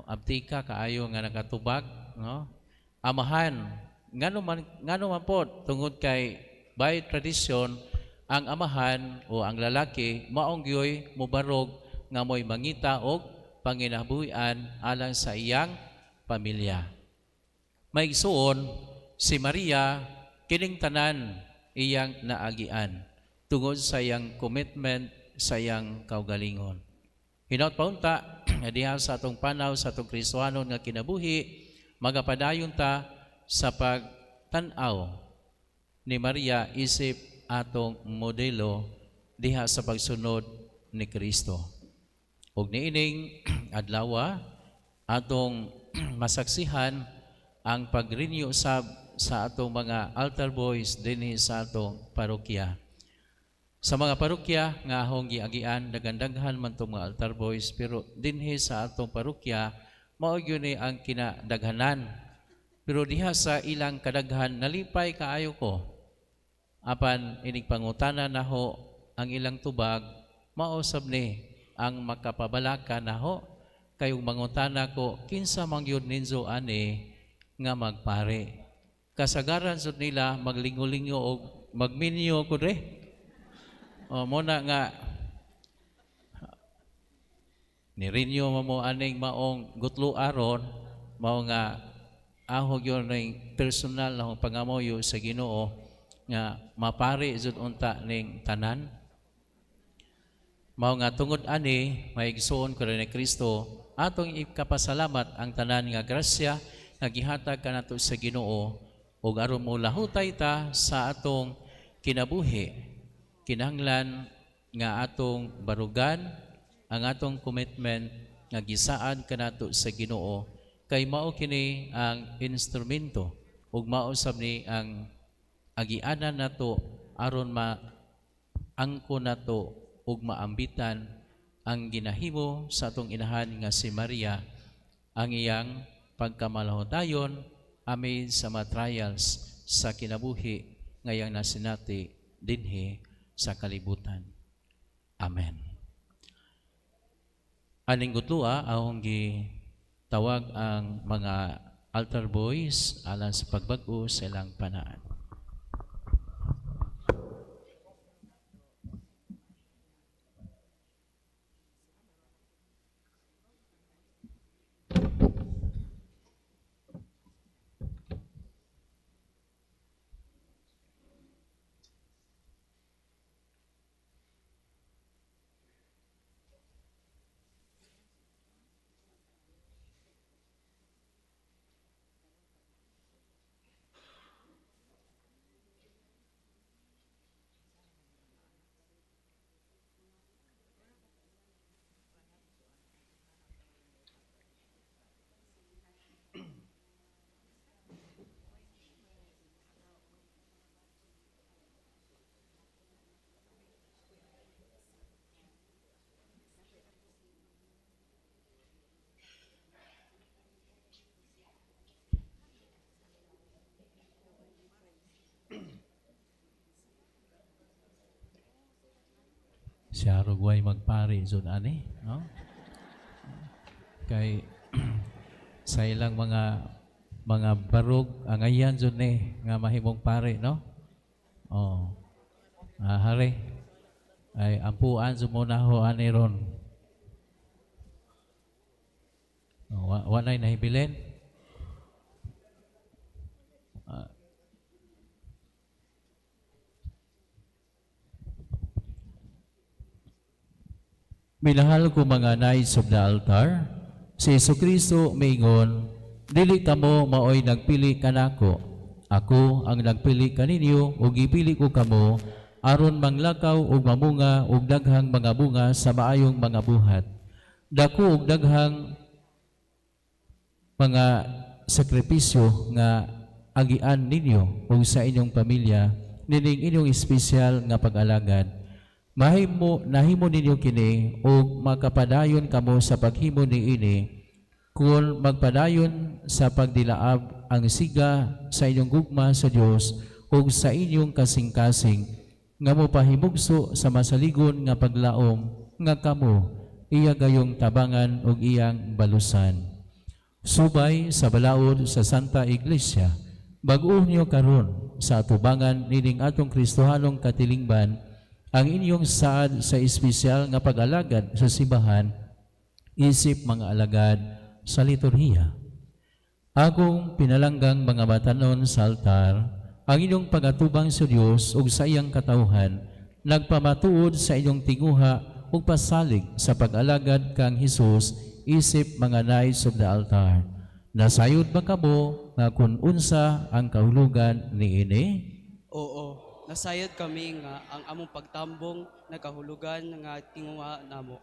abtika kaayo nga nakatubag, no? Amahan ngano man pod tungod kay by tradisyon ang amahan o ang lalaki maong gyoy mobarog nga mo'y mangita og panginabuhian alang sa iyang pamilya. Maigsuon si Maria kining tanan iyang naagian tungod sa iyang commitment sa iyang kaugalingon. Hinaut paunta nga diha sa atong panaw sa atong Kristohanon nga kinabuhi, magapadayon ta sa pagtan-aw ni Maria isip atong modelo diha sa pagsunod ni Kristo. Ug niining adlaw atong masaksihan ang pag-renew sa atong mga altar boys dinhi sa atong parokya. Sa mga parokya nga ahong giagian, dagandaghan man itong mga altar boys, pero dinhi sa atong parokya, mao gyud ni ang kinadaghanan. Pero diha sa ilang kadaghan, nalipay kaayo ko. Apan inig pangutana naho ang ilang tubag, mausab ni ang makapabalaka naho. Kayong mangutana ko, kinsa man gyud ninyo ani nga magpare. Kasagaran sud nila maglingo-lingo o magminyo ko re. O muna nga nirinyo mo aning maong gutlo aron mao nga ahog yon ning personal na pangamoyo sa Ginoo nga mapari jud unta ning tanan. Mao nga tungod ani maigsuon ko ni Kristo atong ikapasalamat ang tanan nga grasya nga gihatag kanato sa Ginoo ug aron mo lahutay ta sa atong kinabuhi. Kinahanglan nga atong barugan ang atong commitment nga gisaad kanato sa Ginoo kay mao kini ang instrumento ug mao sab ni ang agianan nato aron maangko nato ug maambitan ang ginahimo sa atong inahan nga si Maria ang iyang pagkamalahutayon amin sa mga trials sa kinabuhi ngayang nasinati dinhi sa kalibutan. Amen. Aning gutlua ahong gitawag ang mga altar boys alang sa pagbag-o sa ilang panaan. Siya rugway magpari jud ani, no? Kay sa ilang mga barog ang ayan jud ni nga mahimong pare, no? Oh. Hari ay ampuan jud mo na ho ani ron. Wanay nahibilin. Minahal ko mga knights of the altar, si Jesucristo maingon, dili kamo maoy nagpili kanako. Ako ang nagpili kaninyo ug gipili ko kamo aron manglakaw ug mamunga ug daghang mga bunga sa maayong mga buhat. Dako ug daghang mga sakripisyo nga agian ninyo ug sa inyong pamilya nining inyong espesyal nga pag-alagad. Nahimo ninyo kini ug makapadayon kamo sa paghimo niini kung magpadayon sa pagdilaab ang siga sa inyong gugma sa Dios ug sa inyong kasing-kasing nga mopahimugso sa masaligon nga paglaom nga kamo iya gayong tabangan ug iyang balusan. Subay sa balaod sa Santa Iglesia, bag-o niyo karon sa atubangan nining atong Kristohanong katilingban ang inyong saad sa espesyal nga pag-alagad sa simbahan, isip mga alagad sa liturhiya. Akong pinalanggang mga batanon sa altar, ang inyong pagatubang sa Dios ug sa iyang katawhan, nagpamatuod sa inyong tinguha ug pasalig sa pag-alagad kang Hesus, isip mga knights of the altar. Nasayod ba kamo nga kung unsa ang kahulugan niini? Oo, nasayod kami nga ang among pagtambong nagkahulugan nga tinguha namo.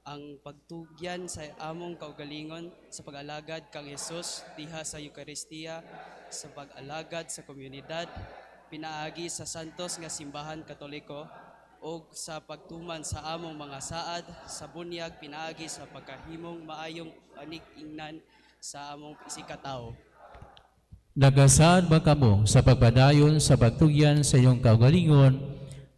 Ang pagtugyan sa among kaugalingon sa pag-alagad kang Hesus diha sa Eucharistia, sa pag-alagad sa komunidad, pinaagi sa santos nga simbahan Katoliko, o sa pagtuman sa among mga saad sa bunyag pinaagi sa pagkahimong maayong panig-ingnan sa among isikatawo. Nagasaad ba kamo sa pagpadayon sa pagtugyan sa iyong kaugalingon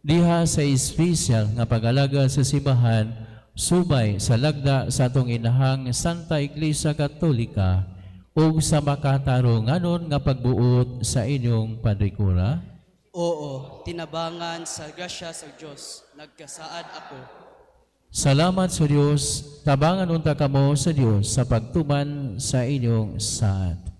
diha sa espesyal nga pag-alaga sa simbahan subay sa lagda sa atong inahang Santa Iglesia Katolika ug sa makatarunganon nga pagbuot sa inyong padrikura? Oo, tinabangan sa grasya sa Diyos, nagkasaad ako. Salamat sa Dios, tabangan unta kamo sa Dios sa pagtuman sa inyong saad.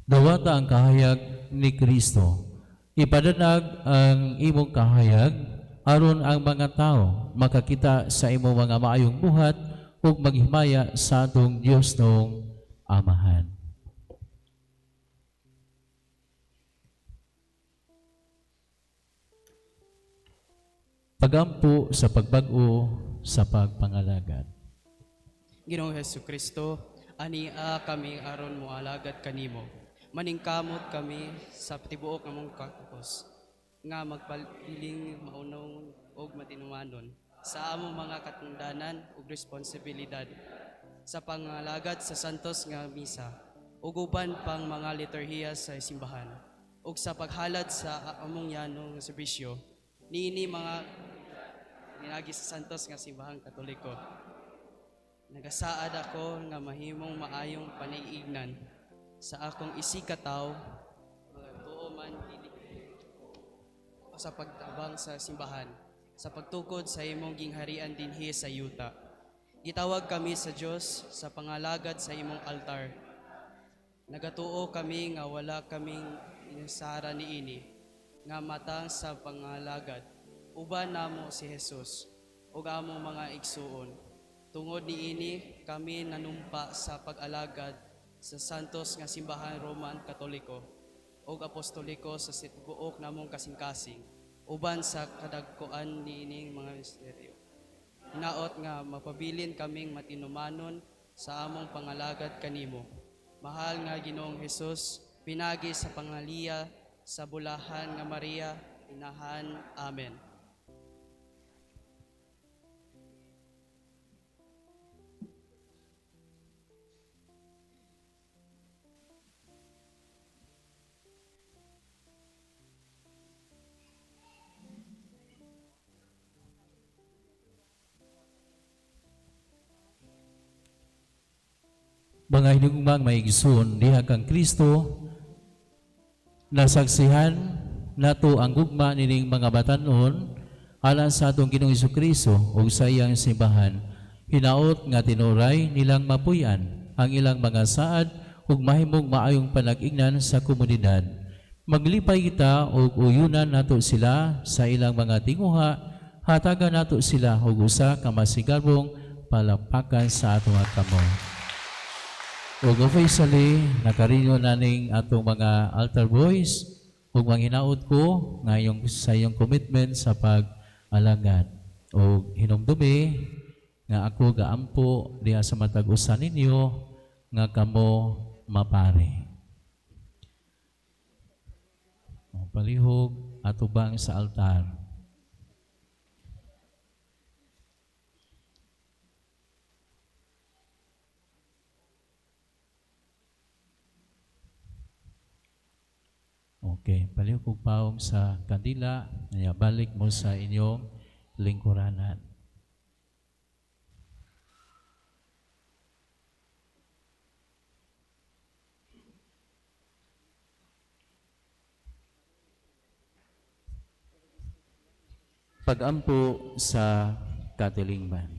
Dawata ang kahayag ni Kristo. Ipadanag ang imong kahayag aron ang mga tao makakita sa imong mga maayong buhat ug maghimaya sa atong Dios nong Amahan. Pagampo sa pagbag-o sa pagpangalagad. Ginoong Hesukristo, ania kami aron mo alagad kanimo. Maningkamot kami sa tibuok nga mong kakupos, nga magpaliling maunong og matinumanon sa among mga katundanan ug responsibilidad sa pangalagad sa santos nga misa ug uban pang mga liturhiya sa simbahan ug sa paghalad sa among yanong serbisyo niini mga ninagi sa santos nga simbahan Katoliko. Nagasaad ako nga mahimong maayong paniignan sa akong isikataw, mga tuo man dili sa pagtabang sa simbahan, sa pagtukod sa imong gingharian dinhi sa yuta. Gitawag kami sa Dios sa pangalagad sa imong altar. Nagatuo kami nga wala kaming inisara niini, nga matang sa pangalagad. Uban namo si Jesus, ug among mga igsuon. Tungod niini kami nanumpa sa pag-alagad sa santos nga simbahan Roman Katoliko ug Apostoliko sa tibuok namong kasing-kasing uban sa kadagkoan niining mga misteryo. Hinaot nga mapabilin kaming matinumanon sa among pangalagad kanimo. Mahal nga Ginoong Hesus, pinagi sa pangaliya sa bulahan nga Maria, inahan. Amen. Mga hinugmang maigsoon diha kang Kristo, nasaksihan nato ang gugma nining mga batanon alang sa atong Ginoong Hesukristo ug sa iyang simbahan. Hinaot nga tinuray nilang mapuy-an ang ilang mga saad ug mahimong maayong panag-ignan sa komunidad. Maglipay kita ug uyunan nato sila sa ilang mga tinguha, hatagan nato sila og usa ka masigabong palakpakan sa atong kamot. Ug officially, nakarinyo naning atong mga altar boys ug manghinaot ko ngayong sa iyong commitment sa pag-alagad. Ug hinumdumi nga ako gaampo diha sa matag usa ninyo nga kamo mapare. Palihog atubang sa altar. Okay, palihog kong paong sa kandila, balik mo sa inyong lingkuranan. Pag-ampo sa katilingban.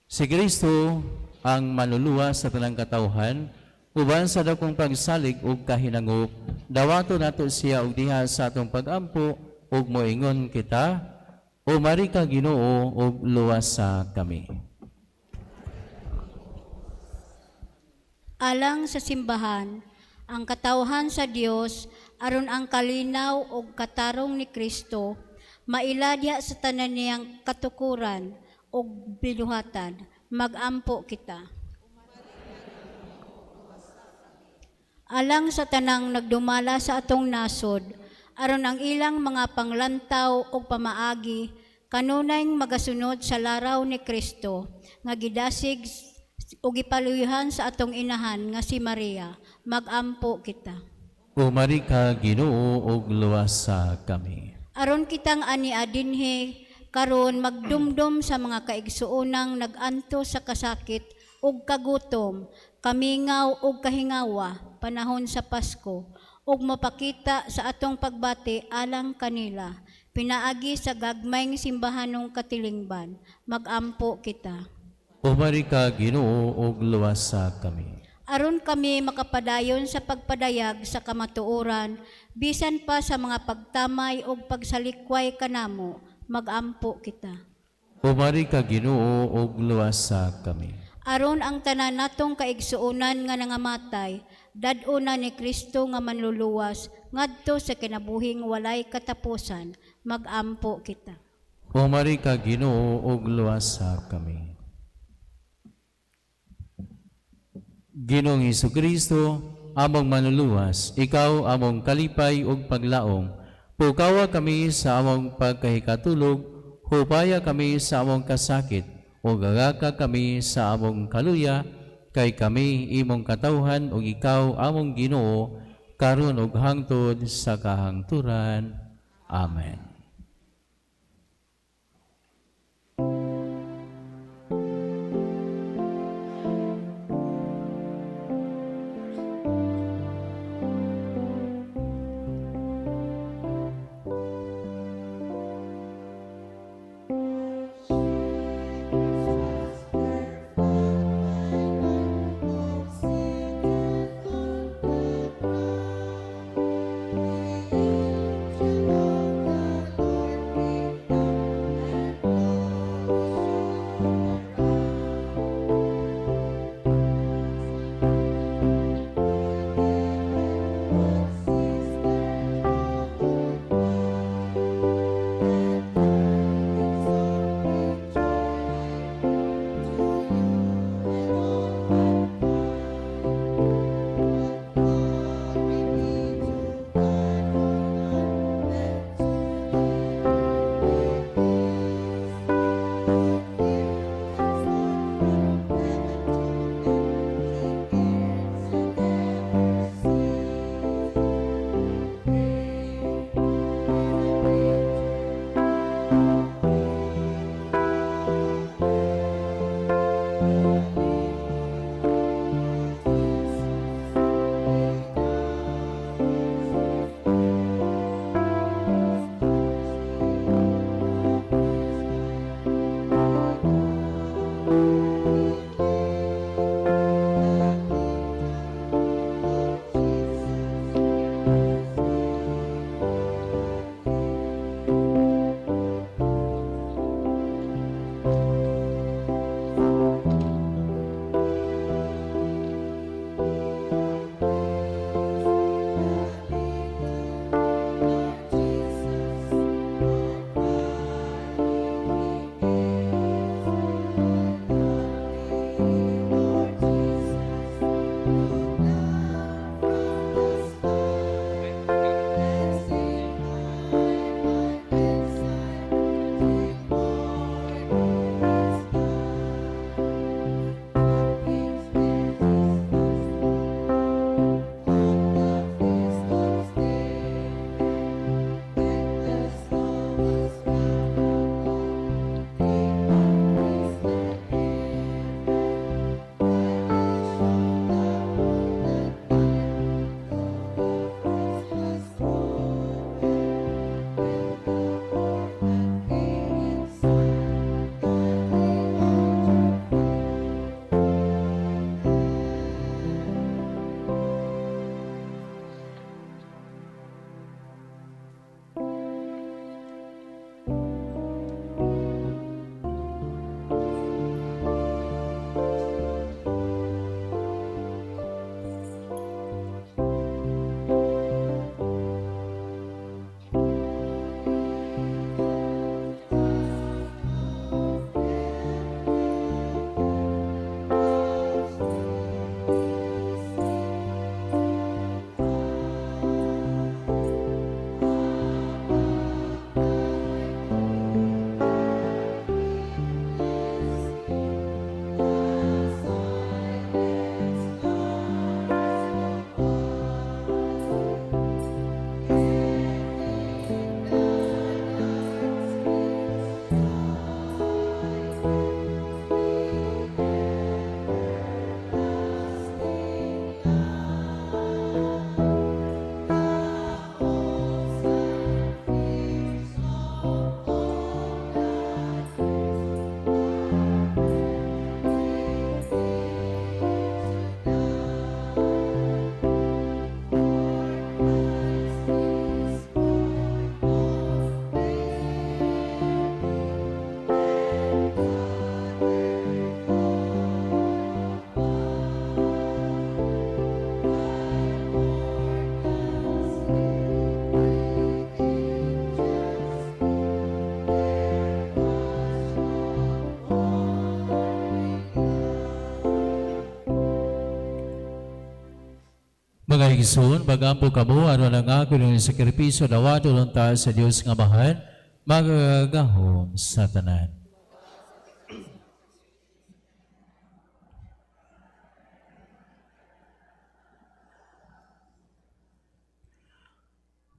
Si Kristo ang manluluwa sa tanang katawhan, uban sa dakong pagsalig ug kahinangop, dawato nato siya og diha sa atong pag-ampo ug moingon kita, o mari ka Ginoo ug luwas sa kami. Alang sa simbahan, ang katawhan sa Dios aron ang kalinaw ug katarong ni Kristo mailadya sa tanan niyang katukuran ug binuhatan, mag-ampo kita. Alang sa tanang nagdumala sa atong nasod, aron ang ilang mga panglantaw o pamaagi, kanunay magasunod sa laraw ni Kristo, nga gidasig o gipaluyhan sa atong inahan nga si Maria, mag-ampo kita. O mari ka Ginoo ug luwas sa kami. Aron kitang aniadinhi, karon magdumdum sa mga kaigsuonang naganto sa kasakit ug kagutom, kamingaw ug kahingawa, panahon sa Pasko, ug mapakita sa atong pagbati alang kanila, pinaagi sa gagmayng simbahanong katilingban, mag-ampo kita. O mari ka Ginoo ug luwas sa kami. Aron kami makapadayon sa pagpadayag sa kamatuoran, bisan pa sa mga pagtamay o pagsalikway kanamo, mag-ampo kita. O mari ka Ginoo ug luwas sa kami. Aron ang tanan natong kaigsuonan nga nangamatay, daduna ni Kristo nga manluluwas, ngadto sa kinabuhing walay katapusan, mag-ampo kita. O mari ka Ginoo ug luwas sa kami. Ginoong Hesukristo, among manluluwas, ikaw among kalipay ug paglaom. Pukawa kami sa among pagkahikatulog, hupaya kami sa among kasakit, o gagaka kami sa among kaluya, kay kami imong katawhan ug ikaw among Ginoo, karon ug hangtod sa kahangturan. Amen. Mga igsoon, bagampo kamo, ano lang ako ng sakripisyo dawa tulong ta sa Dios nga bahan, magagahom sa tanan.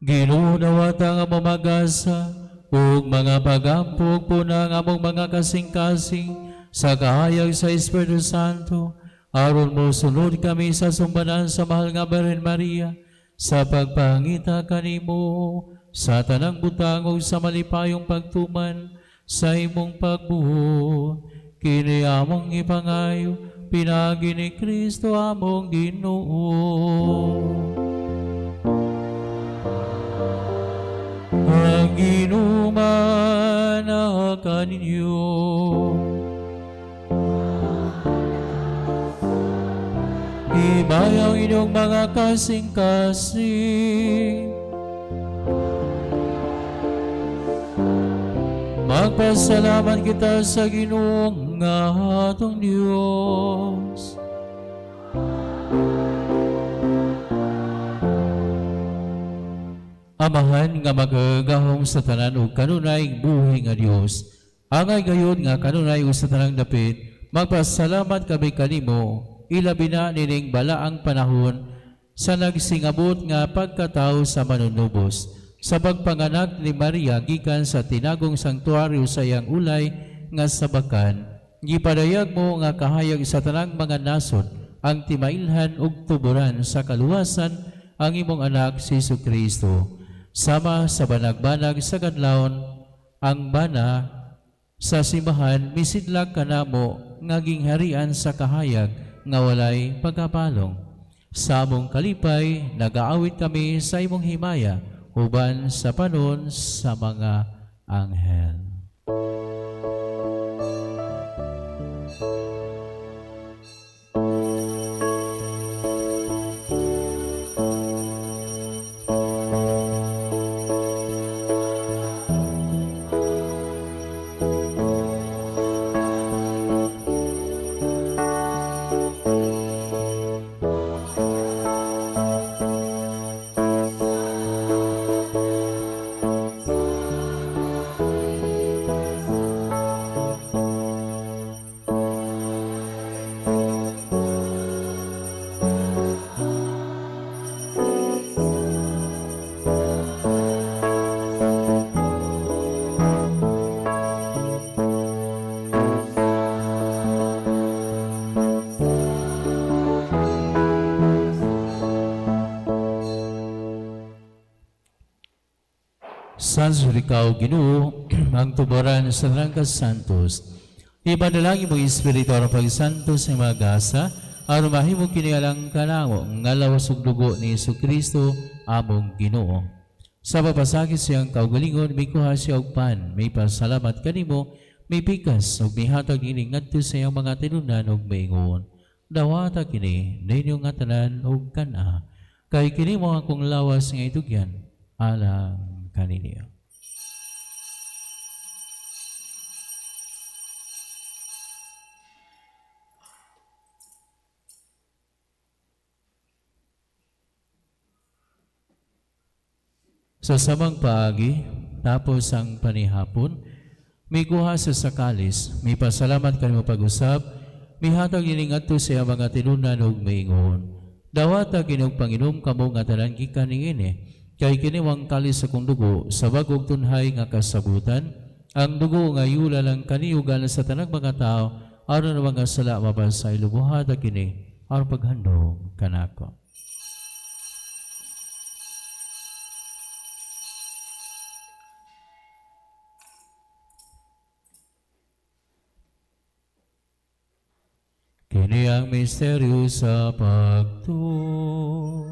Ginunawata nga mamagasa, ug mga pagampog po na nga mong mga kasing-kasing sa kahayag sa Espiritu Santo, aron mo sunod kami sa sumbanan sa mahal nga Birhen Maria, sa pagpangita kanimo, sa tanang butang ug sa malipayong pagtuman, sa imong pagbuo, kini among ipangayo, pinagi ni Kristo among Ginoo. Ang inuman na kaninyo. Ibayang inyong mga kasing-kasing. Magpasalamat kita sa Ginoong nga atong Diyos. Amahan nga magagahom sa tanan ug kanunay buhi nga Dios. Angay gayud nga kanunay ug sa tanang dapit, magpasalamat kami kanimo, ilabi na nining balaang panahon sa nagsingabot nga pagkatao sa manunubos. Sa pagpanganak ni Maria gikan sa tinagong sanktuaryo sa iyang ulay nga sabakan, gipadayag mo nga kahayag sa tanang mga nasod ang timailhan ug tuburan sa kaluwasan ang imong anak si Jesucristo. Sama sa banag-banag sa kadlawon, ang bana sa simbahan misidlag kanamo nga gingharian sa kahayag nga walay pagkapalong. Sa among kalipay, nagaawit kami sa imong himaya, uban sa panon sa mga anghel. San Surikaw Ginoo, ang tuburan sa Rangkas Santos, ipadalangin mo Espiritu ang pagsantos sa mga gasa, aron mahimo kini alang kanamo nga lawas ug dugo ni Jesucristo among Ginoo. Sa papasakit siyang kaugalingon, may kuha siya og pan, may pasalamat kanimo, may pikas ug mihatag ini ngadto sa iyang mga tinunan ug maingon. Dawata kini ninyo nga tanan ug kana, kay kini mo akong lawas nga itugyan alang kaninyo. Sa samang paagi, tapos ang panihapon, may kuha sa sakalis, may pasalamat kanimo pag-usap, may hatag iningadto sa mga tinunan ug maingon. Dawata kinog Panginom kamo nga tanan gikan niini, kay kiniwang kalis sa kong dugo, sa bagog tunhay nga kasabutan, ang dugo nga yula lang kaniugan sa tanang mga tao, aron na mga sala mabasa ilubuhata kini, aron paghandog kanako. Kini ang misteryo sa pagtuo.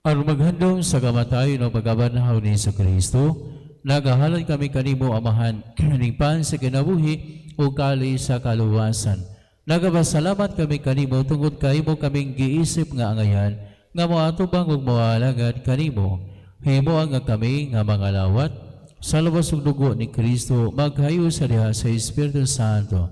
Aron maghandom sa kamatayon o pagkabanhaw ni Hesus Kristo, nagahalad kami kanimo amahan, ning pan sa kinabuhi o kali sa kaluwasan. Nagabasalamat kami kanimo tungod kaimo kaming giisip nga angayan, nga moatubang ug moalagad kanimo. Himo nga kami nga mga lawat, sa labas ug dugo ni Kristo, maghayo sa diha sa Espiritu Santo.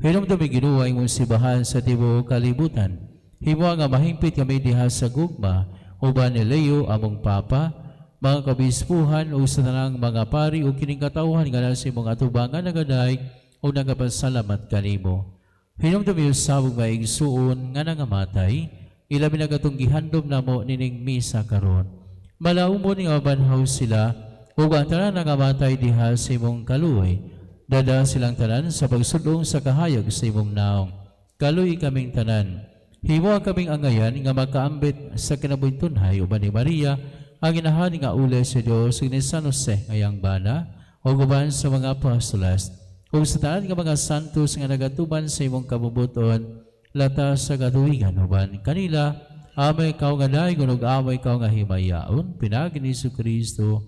Hinumdumi Ginoo imong sibahan sa tibuok kalibutan. Himo nga mahimpit kami diha sa gugma, uban ni Leo among Papa, mga kabispuhan o sa tanang mga pari o kining katawhan nga nasa imong atubangan nagaday o nagapasalamat kanimo. Hinumdumi usabog nga igsuon nga nangamatay, ilabi na katong gihandom namo nining misa karon. Malaumon nga mabanhaw sila ug ang tanan nangamatay diha sa imong kaluoy. Dada silang tanan sa pagsudong sa kahayag sa imong naong. Kaluoy kaming tanan. Himo kaming angayan nga makaambit sa kinabuhi uban ni Maria, ang inahan nga uli sa Dios ni San Jose ngayang bana, o guban sa mga apostolas, o sa tanan nga mga santos nga nagatuban sa imong kabubuton, lata sa katuwigan uban kanila, amay ikaw nga dayon ug amay ikaw nga himayaon, pinagi ni Kristo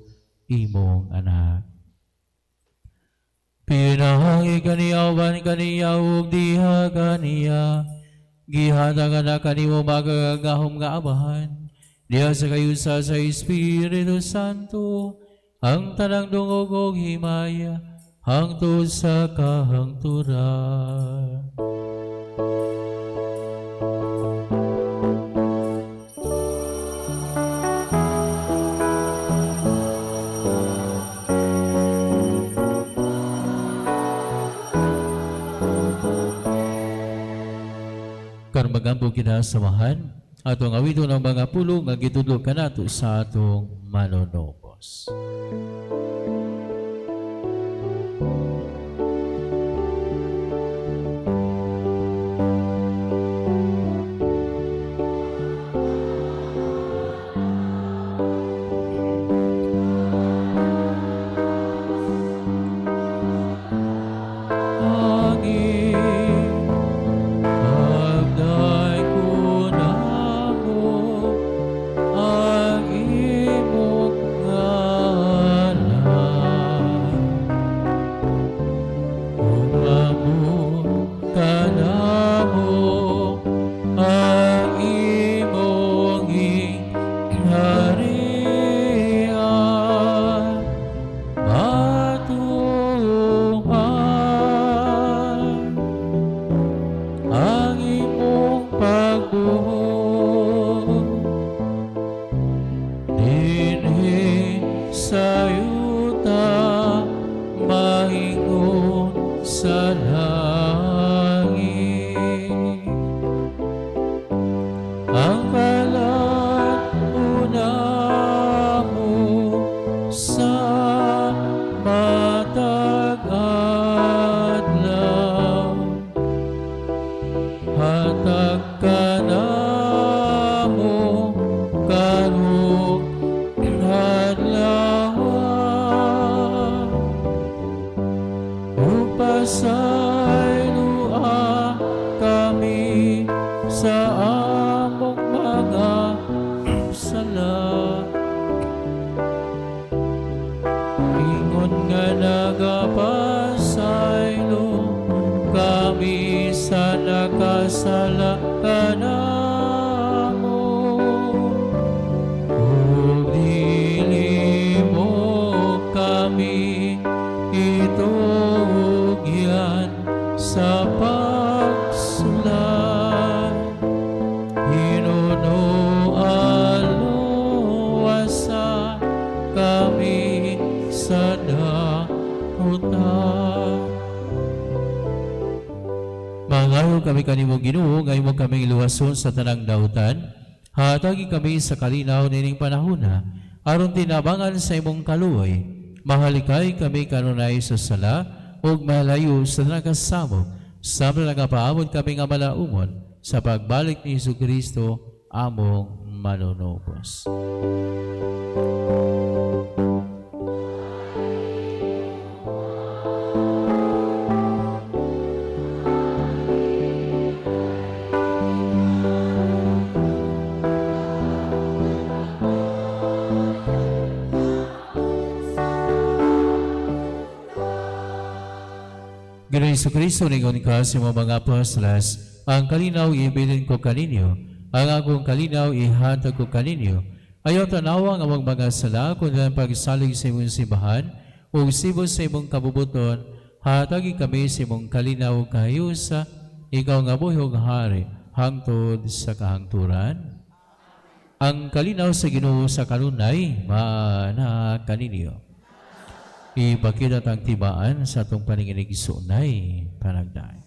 imong anak. Pinangi kaniya uban kaniya ug diha kaniya, gihatagan na kanimo magagahom nga amahan, diha sa kayusa sa Espiritu Santo, ang tanang dungog ug himaya, hangtod sa kahangturan. Karon magampo kita samahan atong awito ng mga pulong nga gitudlo kanato sa atong manonopos. Mangayo kami kanimo Ginoo, ngayon mo kaming iluwason sa tanang dautan. Hatagi kami sa kalinaw nining panahona, aron tinabangan sa imong kaluoy. Mahalikay kami kanunay sa sala, ug mahalayo sa nagasamok. Sabla nagapaabot kami nga malaumon sa pagbalik ni Jesucristo among manunubos. Heso Kristo, ningon ka sa mga apostolas, ang kalinaw ibilin ko kaninyo, ang akong kalinaw ihatag ko kaninyo. Ayaw tanawa nga mga sala, kung ang pagsalig sa imong simbahan, o sibol sa imong kabubuton, hatagi kami sa imong kalinaw kahayusa, ikaw nga buhog hari, hangtod sa kahangturan. Ang kalinaw sa Ginoo sa kanunay, mana kaninyo. Ipakidat ang tibaan sa atong paninginig isunay, panagday.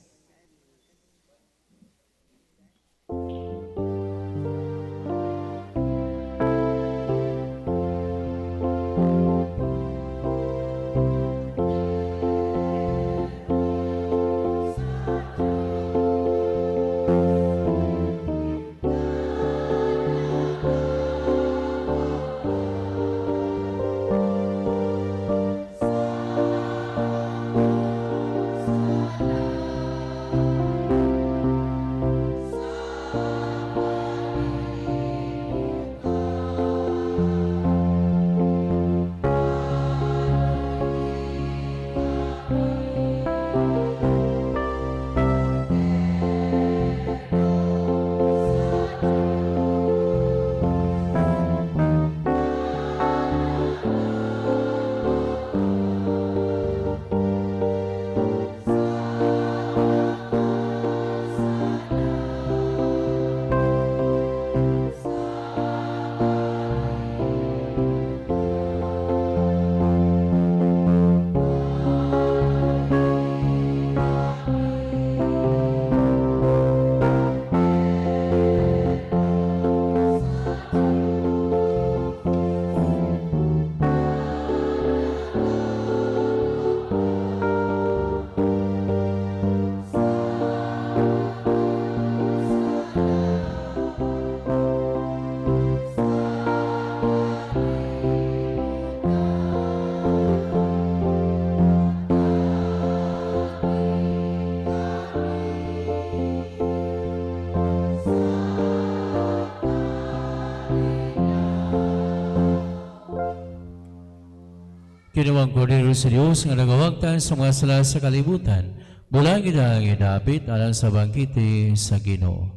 Kinuwang Kordero sa Diyos nga nagawagtan sa mga sala sa kalibutan, bulang gidang idapit alang sa bangkite sa Ginoo.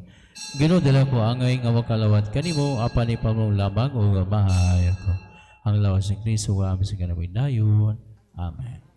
Ginoo dala ko angay nga makalawat kanimo apan ipamong lamang o mahay ko. Ang lawas ni Kristo wa amin sa kanawin dayon. Amen.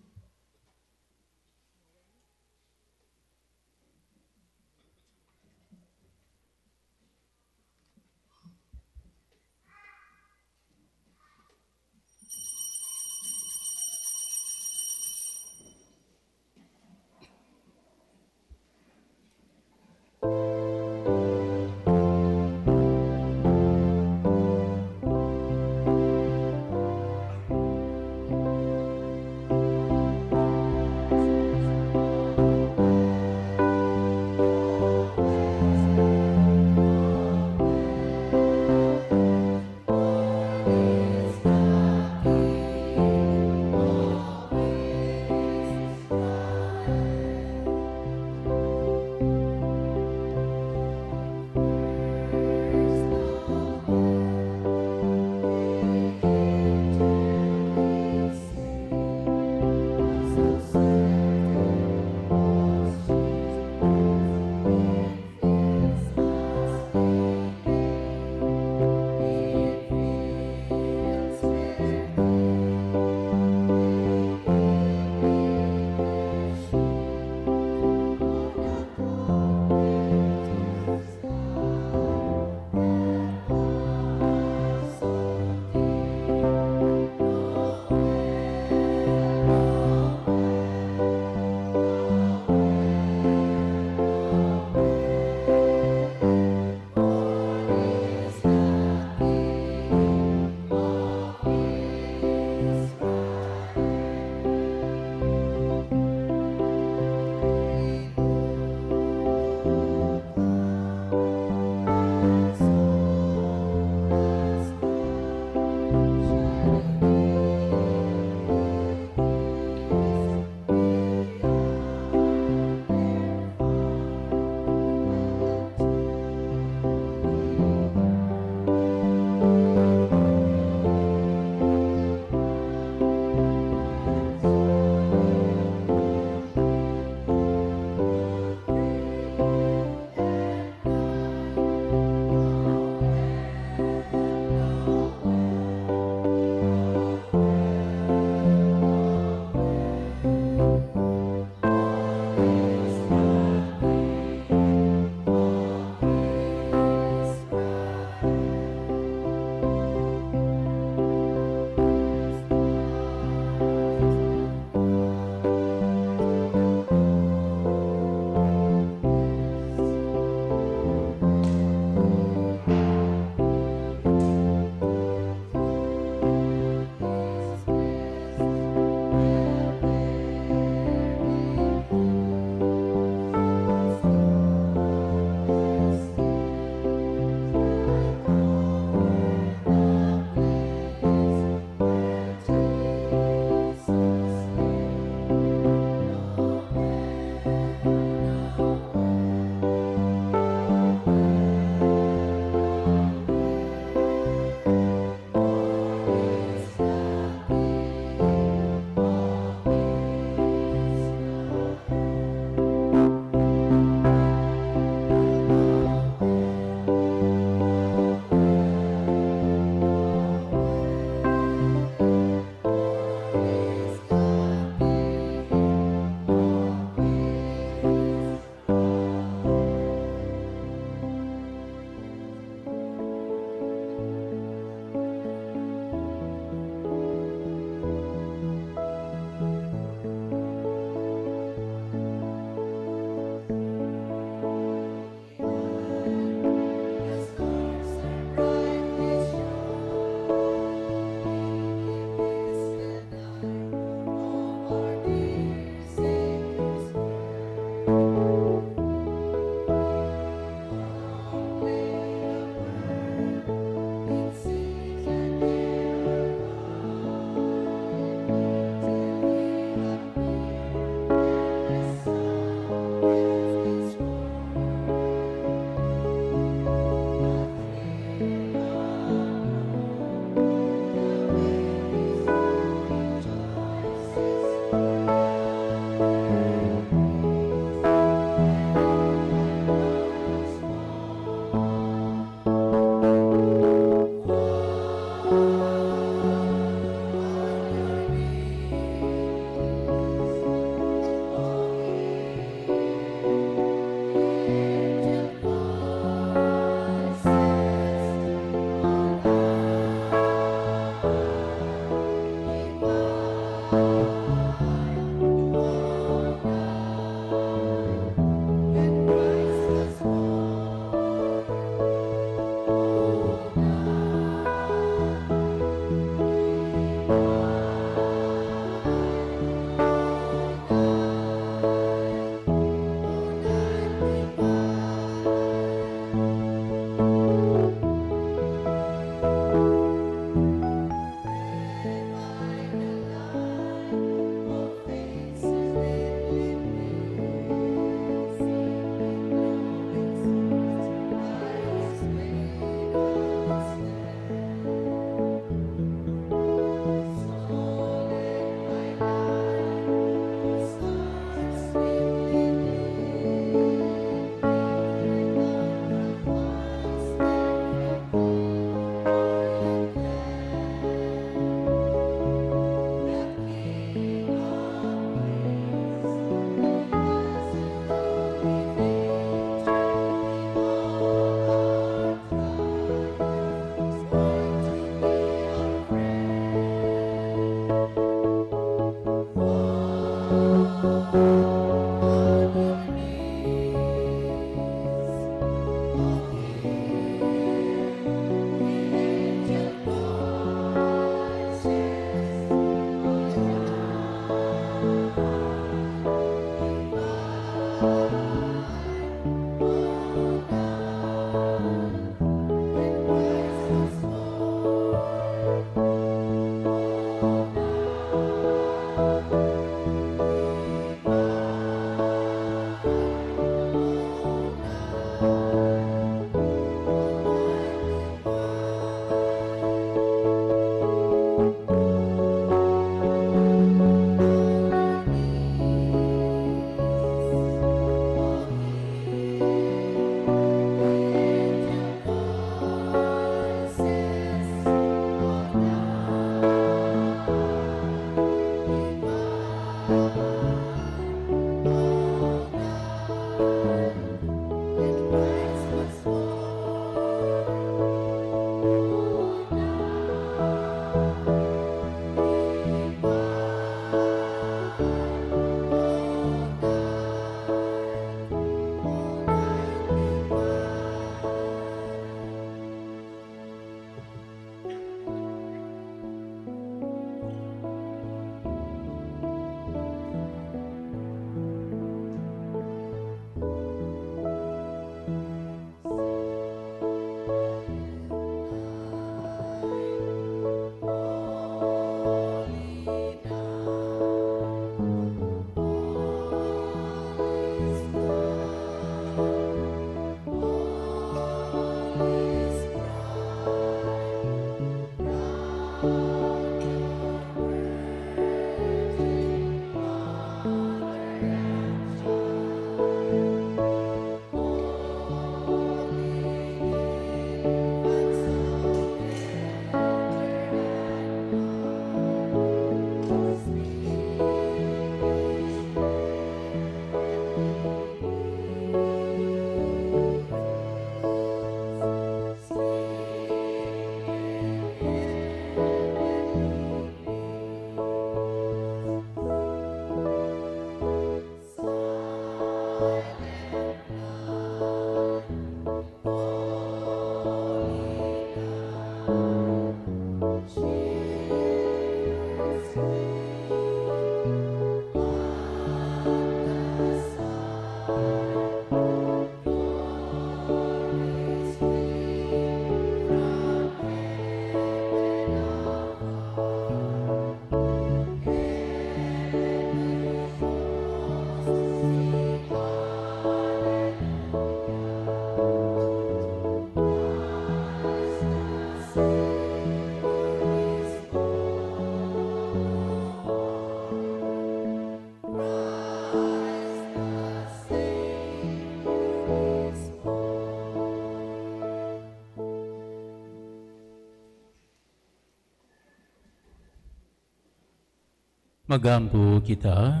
Magampo kita.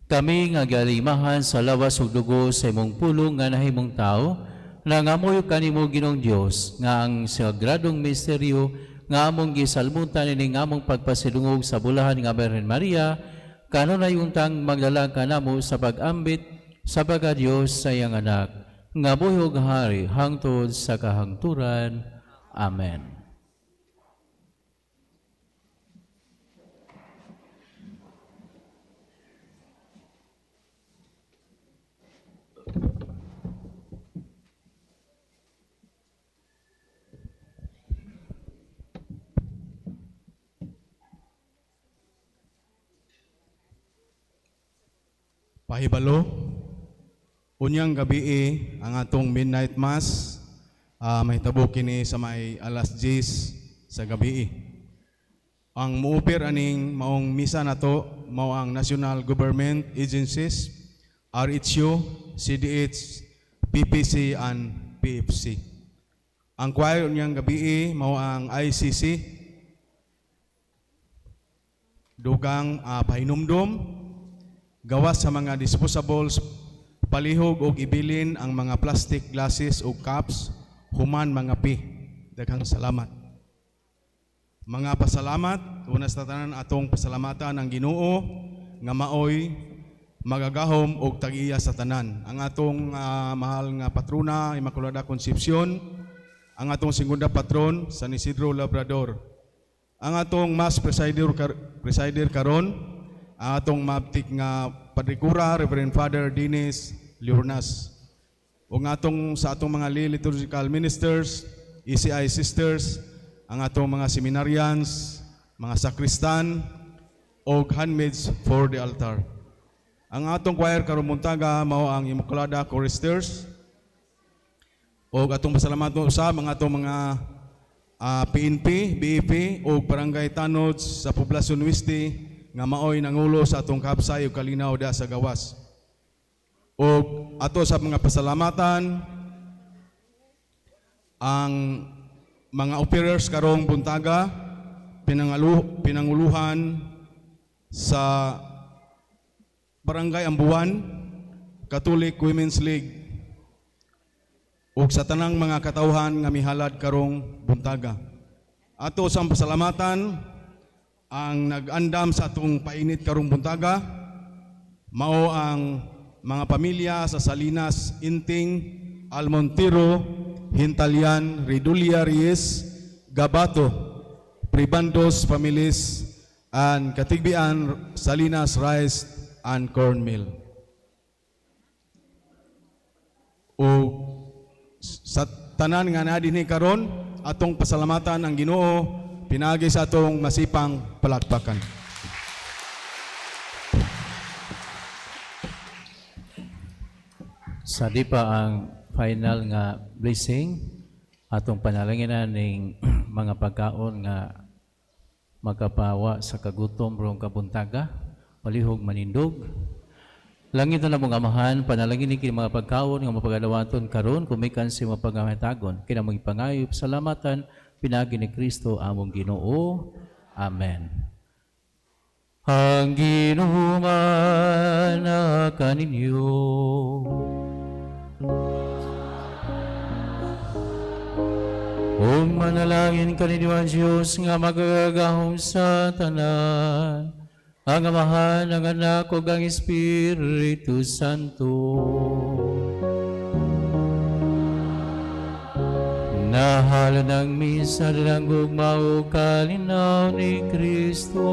Kami nga galimahan sa lawas ug dugo sa imong pulong nga nahimong tao, nangamoy kanimo Ginoong Dios nga ang sagradong misteryo nga among gisalmutan ining among pagpasidungog sa bulahan nga Birhen Maria, kanunay untang maglalang kanamo sa pag-ambit sa pagka-Dios sa iyang anak, nga buhig hari hangtod sa kahangturan. Amen. Pahibalo, unyang gabi ang atong midnight mass, mahitabo kini sa may alas 10 sa gabi. Ang muupir aning maong misa nato mao ang National Government Agencies, RHU, CDH, PPC, and PFC. Ang choir unyang gabi mao ang ICC, dugang pahinumdum, gawas sa mga disposables, palihog o ibilin ang mga plastic glasses o cups, human mga pi. Daghang salamat. Mga pasalamat, unas na tanan atong pasalamatan ang Ginoo nga maoy magagahom og tag-iya sa tanan. Ang atong mahal nga patrona, Immaculada Concepcion, ang atong segunda patron, San Isidro Labrador. Ang atong mass presider karon, ang atong mabtik nga padrikura, Reverend Father Dennis Liornas. O nga atong sa atong mga lay liturgical ministers, ECI sisters, ang atong mga seminarians, mga sakristan, o handmaids for the altar. Ang atong choir karong buntaga mao ang Immaculada Choristers. O atong pasalamat sa mga atong mga PNP, BEP, o barangay tanods sa Poblasyon Weste, nga maoy nangulo sa atong kapsay ug kalinaw da sa gawas. O ato sa mga pasalamatan ang mga operers karong buntaga, pinanguluhan sa Barangay Ambuan, Catholic Women's League, ug sa tanang mga katawhan nga mihalad karong buntaga. Ato sa pasalamatan ang nag-andam sa atong painit karong buntaga, mao ang mga pamilya sa Salinas, Inting, Almontero, Hintalian, Redulia Reyes, Gabato, Pribandos families, and Katigbian, Salinas Rice and Corn Mill. O sa tanan nga nadinhi karon, atong pasalamatan ang Ginoo, pinagi sa atong masipang palakpakan. Sa di pa ang final nga blessing, atong panalanginan ning mga pagkaon nga magkapawa sa kagutom rong kabuntaga, palihog manindog. Langit na mong amahan, panalangin kini mga pagkaon nga mapagadawaton karon kumikan si mapagahatagon. Kina mong ipangayop salamatan pinagi ni Kristo among Ginoo. Amen. Ang Ginoo man kaninyo. O manalangin kaninyo ang Diyos nga magagahom sa tanan, ang Amahan, ang Anak, ug ang Espiritu Santo. Nahala ng misa ng gugmao kalinaw ni Kristo.